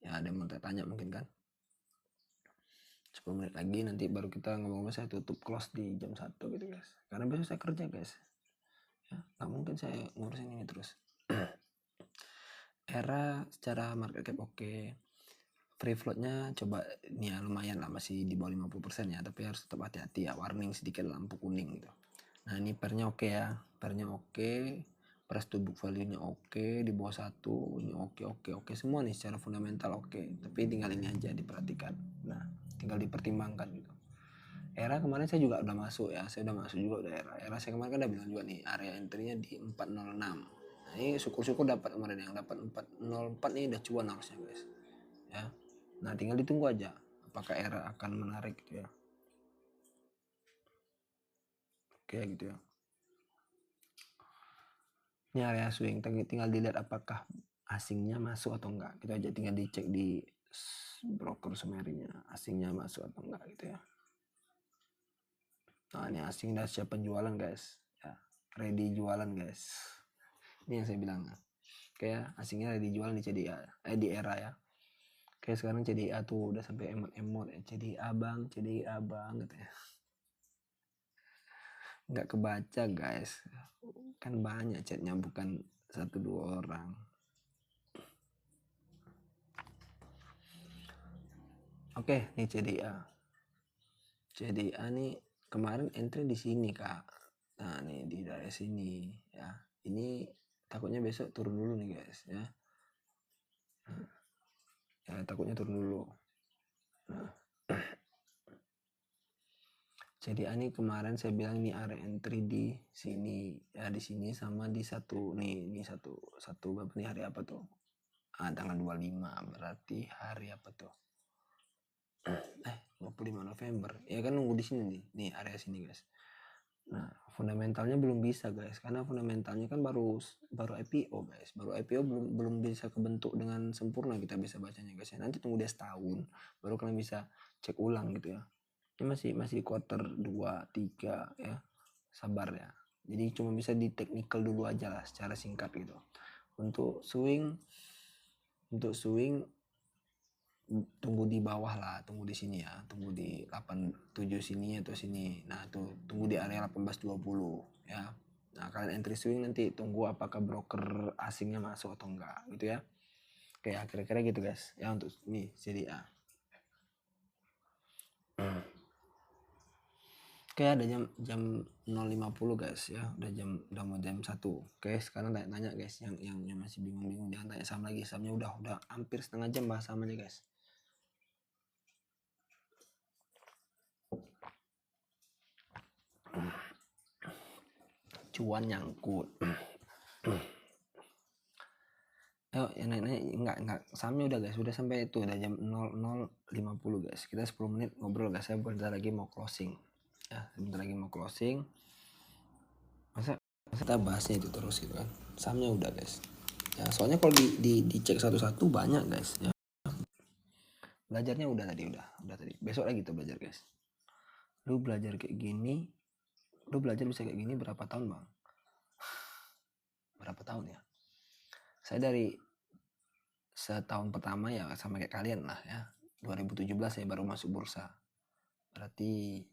Ya ada yang mau tanya mungkin kan. 10 menit lagi nanti baru kita ngomong-ngomong, saya tutup close di jam 1 gitu guys. Karena besok saya kerja guys. Ya, nggak mungkin saya ngurusin ini terus. Era secara market cap oke. Free floatnya coba nih ya lumayan lah, masih di bawah 50% ya, tapi harus tetap hati-hati ya, warning sedikit lampu kuning gitu. Nah ini pernya oke ya, pernya oke, price to book value nya oke, di bawah 1 ini oke semua nih secara fundamental oke, tapi tinggal ini aja diperhatikan. Nah tinggal dipertimbangkan gitu. Era kemarin saya juga udah masuk ya, saya udah masuk juga udah era saya kemarin kan udah bilang juga nih area entry-nya di 406. Nah ini syukur-syukur dapat kemarin, yang dapat 404 nih udah cuan harusnya guys ya. Nah tinggal ditunggu aja apakah era akan menarik gitu ya. Oke gitu ya. Ini area swing, tinggal dilihat apakah asingnya masuk atau enggak. Kita aja tinggal dicek di broker sumerinya asingnya masuk atau enggak gitu ya. Nah ini asing udah siap penjualan guys ya, ready jualan guys. Ini yang saya bilang kayak asingnya ready jualan di CDA di era ya. Kayak sekarang CDA tuh udah sampai emot ya, CDA bang gitu ya. Nggak kebaca guys, kan banyak chatnya bukan 1-2 orang. Oke nih CDA nih kemarin entry di sini kak. Nah nih di daerah sini ya, ini takutnya besok turun dulu nih guys ya. Ya takutnya turun dulu. Nah CDA nih kemarin saya bilang ini area entry di sini ya, di sini sama di satu nih, ini satu berapa nih, hari apa tuh? Tanggal 25 berarti hari apa tuh? 25 November. Ya kan nunggu di sini nih area sini guys. Nah, fundamentalnya belum bisa guys, karena fundamentalnya kan baru IPO guys. Baru IPO belum bisa kebentuk dengan sempurna kita bisa bacanya guys ya. Nanti tunggu dia setahun baru kalian bisa cek ulang gitu ya. Ini masih quarter 2, 3 ya. Sabar ya. Jadi cuma bisa di technical dulu aja lah secara singkat gitu. Untuk swing tunggu di bawah lah, tunggu di sini ya, tunggu di 87 sini atau sini. Nah tuh tunggu di area 1820 ya. Nah kalian entry swing nanti tunggu apakah broker asingnya masuk atau enggak gitu ya. Oke ya kira-kira gitu guys ya untuk nih CDA. Oke ada jam 0.50 guys ya, udah mau jam 1. Oke sekarang tanya guys yang masih bingung jangan tanya saham lagi, sahamnya udah hampir setengah jam bahas saham aja guys. Cuan nyangkut. Ayo yang naik enggak sahamnya udah guys, udah sampai itu udah jam 00.50 guys. Kita 10 menit ngobrol guys, saya bentar lagi mau closing ya, bentar lagi mau closing. Masa kita bahasnya itu terus gitu kan. Sahamnya udah guys ya, soalnya kalau dicek satu-satu banyak guys ya. Belajarnya udah tadi, besok lagi tuh belajar guys. Lu belajar kayak gini, lu belajar bisa kayak gini berapa tahun bang? Berapa tahun ya? Saya dari setahun pertama ya sama kayak kalian lah ya, 2017 saya baru masuk bursa, berarti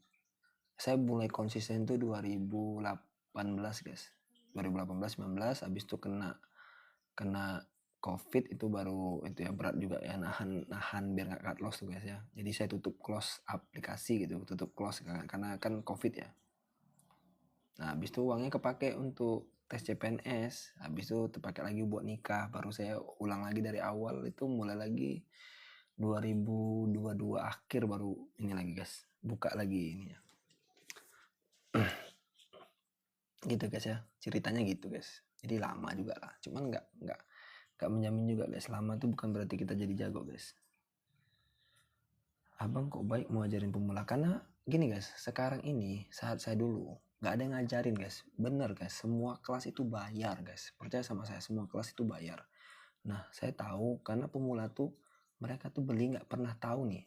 saya mulai konsisten tuh 2018 guys, 2018 19, habis itu kena covid itu baru itu ya berat juga ya, nahan biar nggak cut loss tuh guys ya. Jadi saya tutup close aplikasi gitu, tutup close karena kan covid ya. Nah habis itu uangnya kepake untuk tes CPNS, habis itu terpakai lagi buat nikah, baru saya ulang lagi dari awal, itu mulai lagi 2022 akhir baru ini lagi guys, buka lagi ini ya. Gitu guys ya, ceritanya gitu guys. Jadi lama juga lah, cuman nggak menjamin juga guys. Lama tuh bukan berarti kita jadi jago guys. Abang kok baik mau ajarin pemula, karena gini guys, sekarang ini saat saya dulu nggak ada yang ngajarin guys. Bener guys, semua kelas itu bayar guys, percaya sama saya, semua kelas itu bayar. Nah saya tahu karena pemula tuh mereka tuh beli nggak pernah tahu nih,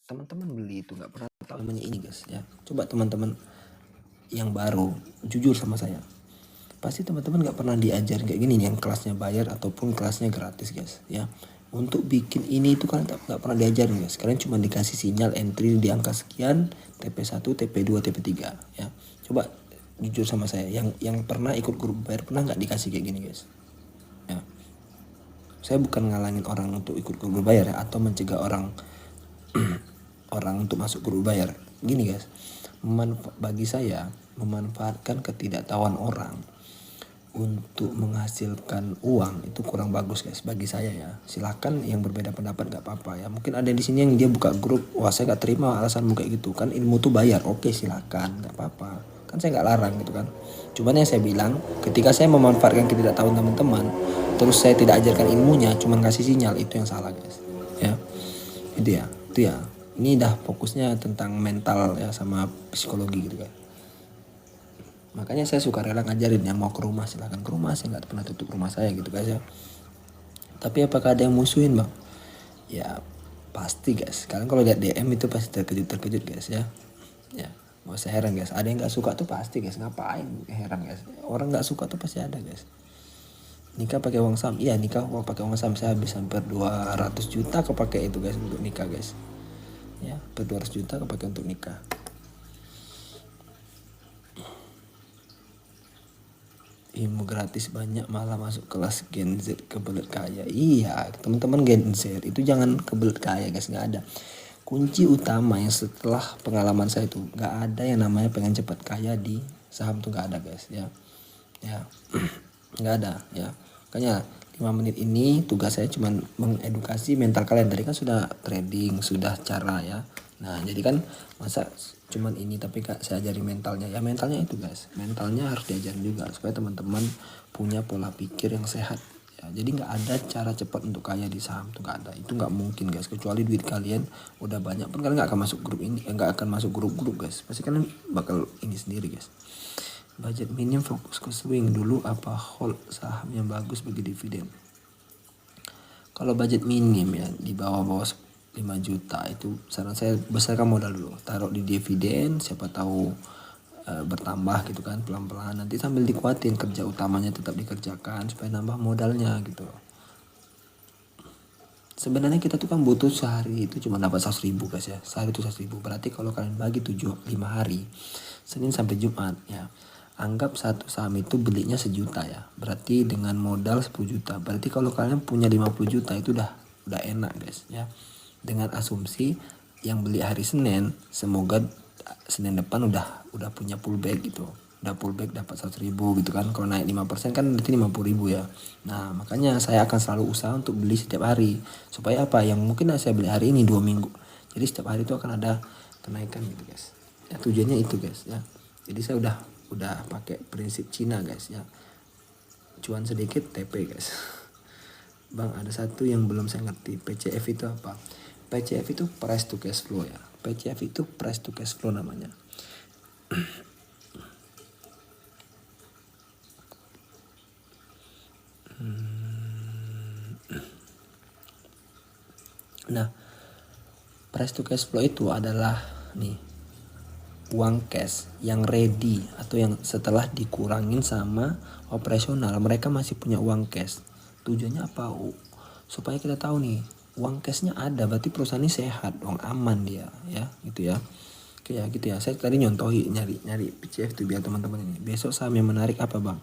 teman-teman beli itu nggak pernah tahu namanya ini guys ya. Coba teman-teman yang baru jujur sama saya, pasti teman-teman nggak pernah diajarin kayak gini nih, yang kelasnya bayar ataupun kelasnya gratis guys ya. Untuk bikin ini itu kan nggak pernah diajarin guys, kalian cuma dikasih sinyal entry di angka sekian, TP1 TP2 TP3 ya. Coba jujur sama saya, yang pernah ikut grup bayar pernah nggak dikasih kayak gini guys ya. Saya bukan ngalangin orang untuk ikut grup bayar ya, atau mencegah orang orang untuk masuk grup bayar. Gini guys, bagi saya memanfaatkan ketidaktahuan orang untuk menghasilkan uang itu kurang bagus guys bagi saya ya. Silakan yang berbeda pendapat nggak apa-apa ya. Mungkin ada di sini yang dia buka grup, wah saya nggak terima alasan kayak gitu kan, ilmu tuh bayar, oke silakan nggak apa-apa kan, saya nggak larang gitu kan. Cuman yang saya bilang, ketika saya memanfaatkan ketidaktahuan teman-teman terus saya tidak ajarkan ilmunya, cuman kasih sinyal, itu yang salah guys ya. Itu ya ini dah fokusnya tentang mental ya sama psikologi gitu kan. Makanya saya suka rela ngajarin, yang mau ke rumah silahkan ke rumah, saya nggak pernah tutup rumah saya gitu guys ya. Tapi apakah ada yang musuhin bang? Ya pasti guys, kalian kalau lihat DM itu pasti terkejut guys ya. Ya mau saya heran guys, ada yang nggak suka tuh pasti guys, ngapain heran guys, orang nggak suka tuh pasti ada guys. Nikah pakai uang saham, iya nikah pakai uang saham, saya habis hampir 200 juta kepake itu guys untuk nikah guys ya, hampir 200 juta kepake untuk nikah. Ilmu gratis banyak, malah masuk kelas Gen Z kebelet kaya. Iya teman-teman, Gen Z itu jangan kebelet kaya guys, nggak ada. Kunci utama yang setelah pengalaman saya itu, nggak ada yang namanya pengen cepat kaya di saham tuh, nggak ada guys ya. Nggak ada ya. Makanya 5 menit ini tugas saya cuma mengedukasi mental kalian. Tadi kan sudah trading, sudah cara ya. Nah jadi kan masa cuman ini, tapi kak saya ajari mentalnya ya. Mentalnya itu guys, mentalnya harus diajarin juga supaya teman-teman punya pola pikir yang sehat ya. Jadi nggak ada cara cepat untuk kaya di saham tuh, nggak ada, itu nggak mungkin guys. Kecuali duit kalian udah banyak pun kalian nggak akan masuk grup ini, nggak akan masuk grup guys, pasti kalian bakal ini sendiri guys. Budget minim, fokus ke swing dulu apa hold saham yang bagus bagi dividen? Kalau budget minim ya di bawah 5 juta itu saran saya besarkan modal dulu, taruh di dividen, siapa tahu bertambah gitu kan pelan-pelan, nanti sambil dikuatin kerja utamanya tetap dikerjakan supaya nambah modalnya gitu. Sebenarnya kita tuh kan butuh sehari itu cuma dapat 100 ribu guys ya, sehari itu 100 ribu, berarti kalau kalian bagi 5 hari, Senin sampai Jumat ya, anggap satu saham itu belinya 1 juta ya, berarti dengan modal 10 juta, berarti kalau kalian punya 50 juta itu udah enak guys ya. Dengan asumsi yang beli hari Senin, semoga Senin depan udah punya pullback gitu, udah pullback dapat 100 ribu gitu kan. Kalau naik 5% kan berarti 50 ribu ya. Nah makanya saya akan selalu usaha untuk beli setiap hari, supaya apa, yang mungkin saya beli hari ini 2 minggu, jadi setiap hari itu akan ada kenaikan gitu guys ya. Tujuannya itu guys ya. Jadi saya udah pakai prinsip Cina guys ya, cuan sedikit TP guys. Bang ada satu yang belum saya ngerti, PCF itu apa? PCF itu price to cash flow ya. PCF itu price to cash flow namanya. Nah, price to cash flow itu adalah nih uang cash yang ready atau yang setelah dikurangin sama operasional, mereka masih punya uang cash. Tujuannya apa? Supaya kita tahu nih uang cashnya ada, berarti perusahaan ini sehat dong, aman dia ya gitu ya. Oke ya gitu ya. Saya tadi nyontohi nyari PCF tuh biar teman-teman ini. Besok saham yang menarik apa bang?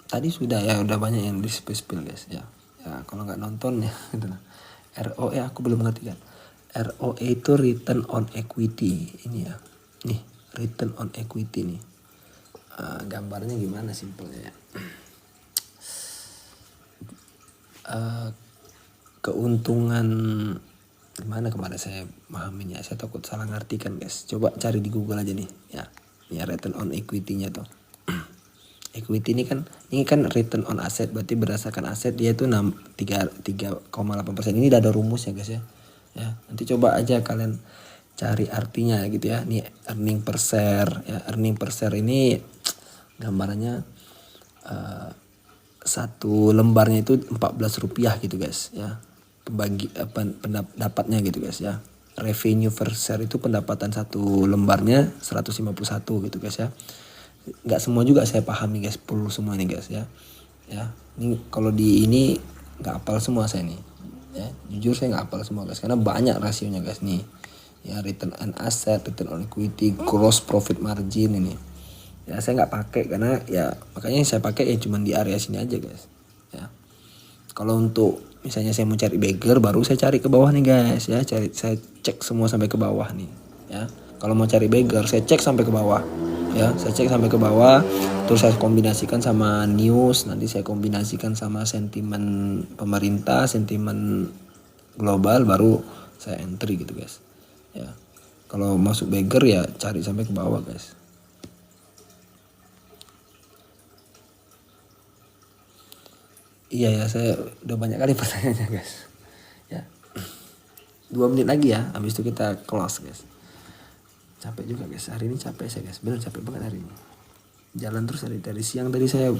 Tadi sudah ya, udah banyak yang di spill guys ya. Ya kalau nggak nonton ya gitu lah. ROE aku belum ngerti kan. ROE itu return on equity ini ya. Nih return on equity nih. Gambarnya gimana simpelnya ya. Keuntungan gimana kemarin saya memahaminya, saya takut salah ngartikan guys. Coba cari di Google aja nih ya. Ini return on equity-nya tuh. Equity ini kan return on asset, berarti berdasarkan aset dia itu 3,8%. Ini udah ada rumusnya guys ya. Ya, nanti coba aja kalian cari artinya gitu ya. Ini earning per share ya. Earning per share ini gambarannya satu lembarnya itu 14 rupiah gitu guys ya. Pendapatnya gitu guys ya. Revenue per share itu pendapatan satu lembarnya 151 gitu guys ya. Nggak semua juga saya pahami guys, perlu semua nih guys ya. Ya, ini kalau di ini nggak hafal semua saya nih. Ya, jujur saya nggak hafal semua guys, karena banyak rasionya guys nih. Ya, return on asset, return on equity, gross profit margin ini. Ya, saya nggak pakai karena ya makanya saya pakai ya cuma di area sini aja guys. Ya. Kalau untuk misalnya saya mau cari beggar, baru saya cari ke bawah nih guys ya. Saya cek semua sampai ke bawah nih. Ya, kalau mau cari beggar saya cek sampai ke bawah. Ya, saya cek sampai ke bawah, terus saya kombinasikan sama news, nanti saya kombinasikan sama sentimen pemerintah, sentimen global, baru saya entry gitu guys. Ya, kalau masuk beggar ya cari sampai ke bawah guys. Iya ya, saya udah banyak kali pertanyaannya guys. Ya, 2 menit lagi ya, habis itu kita close guys. Capek juga guys, hari ini capek saya guys, bener capek banget hari ini. Jalan terus dari siang tadi saya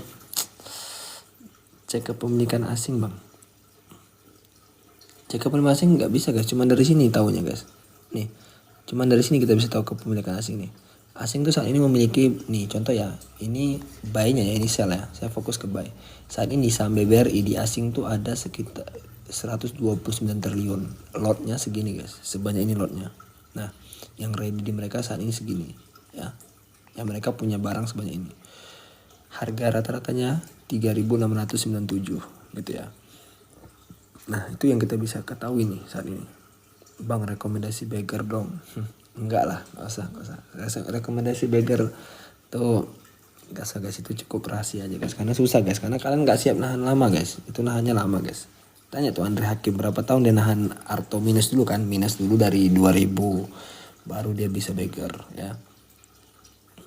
cek kepemilikan asing bang. Cek kepemilikan asing nggak bisa guys, cuma dari sini tahunya guys. Nih, cuma dari sini kita bisa tahu kepemilikan asing nih. Asing tuh saat ini memiliki nih contoh ya, ini buy-nya ya, ini sell ya. Saya fokus ke buy. Saat ini saham BBRI di asing tuh ada sekitar 129 triliun. Lotnya segini guys, sebanyak ini lotnya. Nah, yang ready di mereka saat ini segini ya. Yang mereka punya barang sebanyak ini. Harga rata-ratanya 3.697 gitu ya. Nah, itu yang kita bisa ketahui nih saat ini. Bang, rekomendasi beggar dong. Enggak lah, enggak usah. Rekomendasi beggar tuh enggak usah guys, itu cukup rahasia aja guys. Karena susah guys, karena kalian enggak siap nahan lama guys. Itu nahannya lama guys. Tanya tuh Andre Hakim berapa tahun dia nahan Arto minus dulu kan, minus dulu dari 2000 baru dia bisa beggar ya.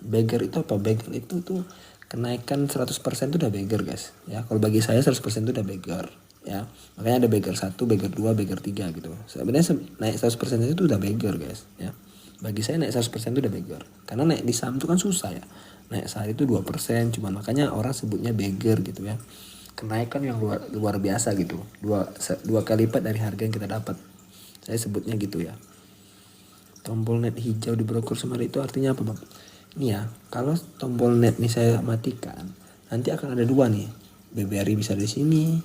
Beggar itu apa? Beggar itu tuh kenaikan 100% itu udah beggar guys ya. Kalau bagi saya 100% itu udah beggar ya. Makanya ada beggar 1, beggar 2, beggar 3 gitu. Sebenarnya naik 100% itu udah beggar guys ya. Bagi saya naik 100% itu udah beggar. Karena naik di saham itu kan susah ya. Naik sehari itu 2%, cuman makanya orang sebutnya beggar gitu ya. Kenaikan yang luar biasa gitu. Dua kali lipat dari harga yang kita dapat. Saya sebutnya gitu ya. Tombol net hijau di broker Sumber itu artinya apa bang? Ini ya, kalau tombol net nih saya matikan, nanti akan ada 2 nih. BBRI bisa di sini,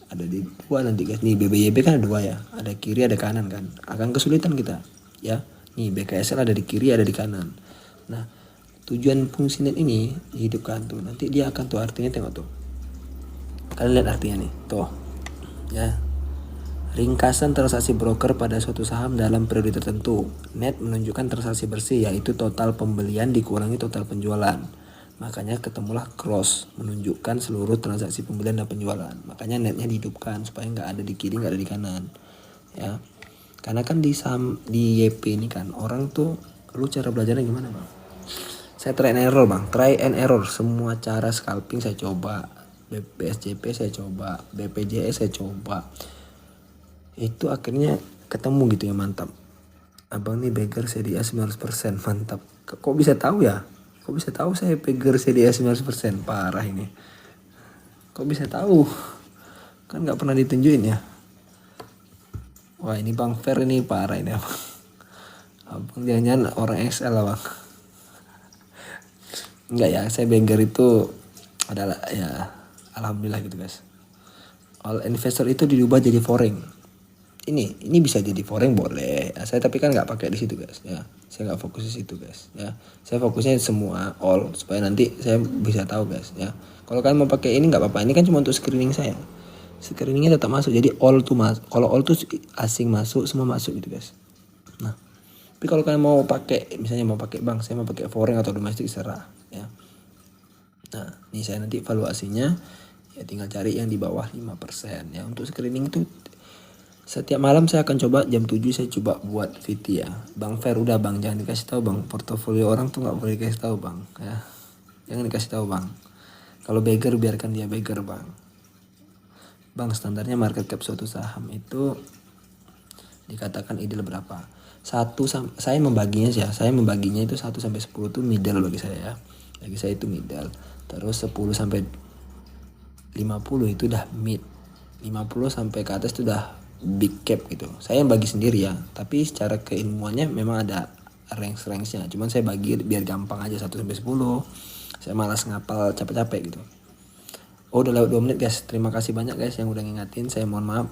ada di 2 nanti guys. Nih BBYB kan ada 2 ya, ada kiri ada kanan kan. Akan kesulitan kita ya. Nih BKSL ada di kiri ada di kanan. Nah, tujuan fungsi net ini dihidupkan tuh. Nanti dia akan tuh artinya, tengok tuh. Kalian lihat artinya nih, tuh ya. Ringkasan transaksi broker pada suatu saham dalam periode tertentu. Net menunjukkan transaksi bersih, yaitu total pembelian dikurangi total penjualan. Makanya ketemulah cross, menunjukkan seluruh transaksi pembelian dan penjualan. Makanya netnya dihidupkan supaya nggak ada di kiri, nggak ada di kanan. Ya, karena kan di saham di YP ini kan orang tuh, lu cara belajarnya gimana bang? Saya try and error bang, try and error. Semua cara scalping saya coba. BSJP saya coba, BPJS saya coba. Itu akhirnya ketemu gitu ya, mantap. Abang nih beggar CDA 19%, mantap. Kok bisa tahu ya? Kok bisa tahu saya beggar CDA 19%? Parah ini. Kok bisa tahu? Kan nggak pernah ditunjukin ya. Wah ini Bang Fer ini parah ini abang. Abang jangan orang XL lah bang. Enggak ya, saya banker itu adalah ya alhamdulillah gitu guys. All investor itu dirubah jadi foreign. Ini bisa jadi foreign boleh. Ya, saya tapi kan nggak pakai di situ guys. Ya, saya nggak fokus di situ guys. Ya, saya fokusnya semua all supaya nanti saya bisa tahu guys. Ya, kalau kalian mau pakai ini nggak apa-apa. Ini kan cuma untuk screening saya. Screeningnya tetap masuk. Jadi all tuh masuk. Kalau all tuh asing masuk, semua masuk gitu guys. Nah, tapi kalau kalian mau pakai, misalnya mau pakai bank, saya mau pakai foreign atau domestik serah. Ya. Nah, ini saya nanti evaluasinya. Ya tinggal cari yang di bawah 5%. Ya, untuk screening itu setiap malam saya akan coba jam 7 saya coba buat VT ya. Bang Fer udah bang, jangan dikasih tahu bang. Portofolio orang tuh nggak boleh dikasih tahu bang. Ya, jangan dikasih tahu bang. Kalau beggar biarkan dia beggar bang. Bang standarnya market cap suatu saham itu dikatakan ideal berapa? Saya membaginya sih ya. Saya membaginya itu 1 sampai 10 tuh middle bagi saya ya. Bagi saya itu middle. Terus 10 sampai 50 itu udah mid. 50 sampai ke atas itu udah big cap gitu. Saya yang bagi sendiri ya, tapi secara keilmuannya memang ada range-nya. Cuman saya bagi biar gampang aja 1 sampai 10. Saya malas ngapal capek-capek gitu. Oh udah lewat 2 menit guys. Terima kasih banyak guys yang udah ngingatin. Saya mohon maaf.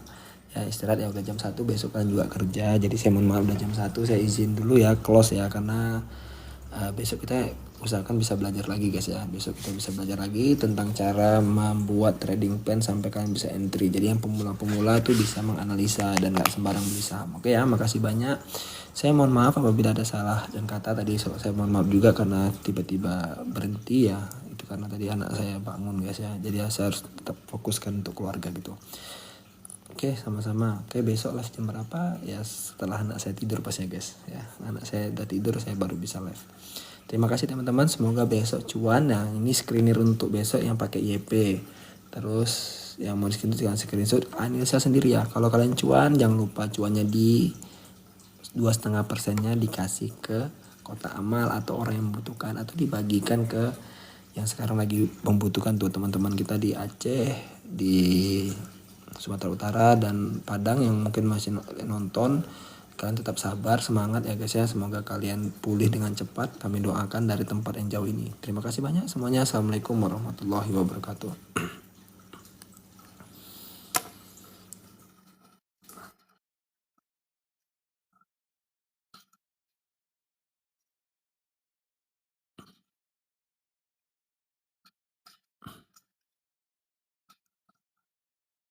Ya istirahat ya udah jam 1, besok kan juga kerja. Jadi saya mohon maaf udah jam 1. Saya izin dulu ya close ya karena besok kita usahakan bisa belajar lagi guys ya. Besok kita bisa belajar lagi tentang cara membuat trading plan sampai kalian bisa entry. Jadi yang pemula-pemula tuh bisa menganalisa dan gak sembarang beli saham. Oke ya, makasih banyak. Saya mohon maaf apabila ada salah dan kata tadi. Saya mohon maaf juga karena tiba-tiba berhenti ya. Itu karena tadi anak saya bangun guys ya. Jadi saya harus tetap fokuskan untuk keluarga gitu. Oke sama-sama. Oke besok live jam berapa? Ya setelah anak saya tidur pastinya guys. Ya anak saya udah tidur saya baru bisa live. Terima kasih teman-teman. Semoga besok cuan. Nah ini screener untuk besok yang pakai YP. Terus yang mau screenshot jangan screenshot analisa sendiri ya. Kalau kalian cuan jangan lupa cuannya di 2,5%-nya dikasih ke kotak amal atau orang yang membutuhkan atau dibagikan ke yang sekarang lagi membutuhkan tuh teman-teman kita di Aceh, di Sumatera Utara dan Padang yang mungkin masih nonton. Kalian tetap sabar, semangat ya guys ya. Semoga kalian pulih dengan cepat. Kami doakan dari tempat yang jauh ini. Terima kasih banyak semuanya. Assalamualaikum warahmatullahi wabarakatuh.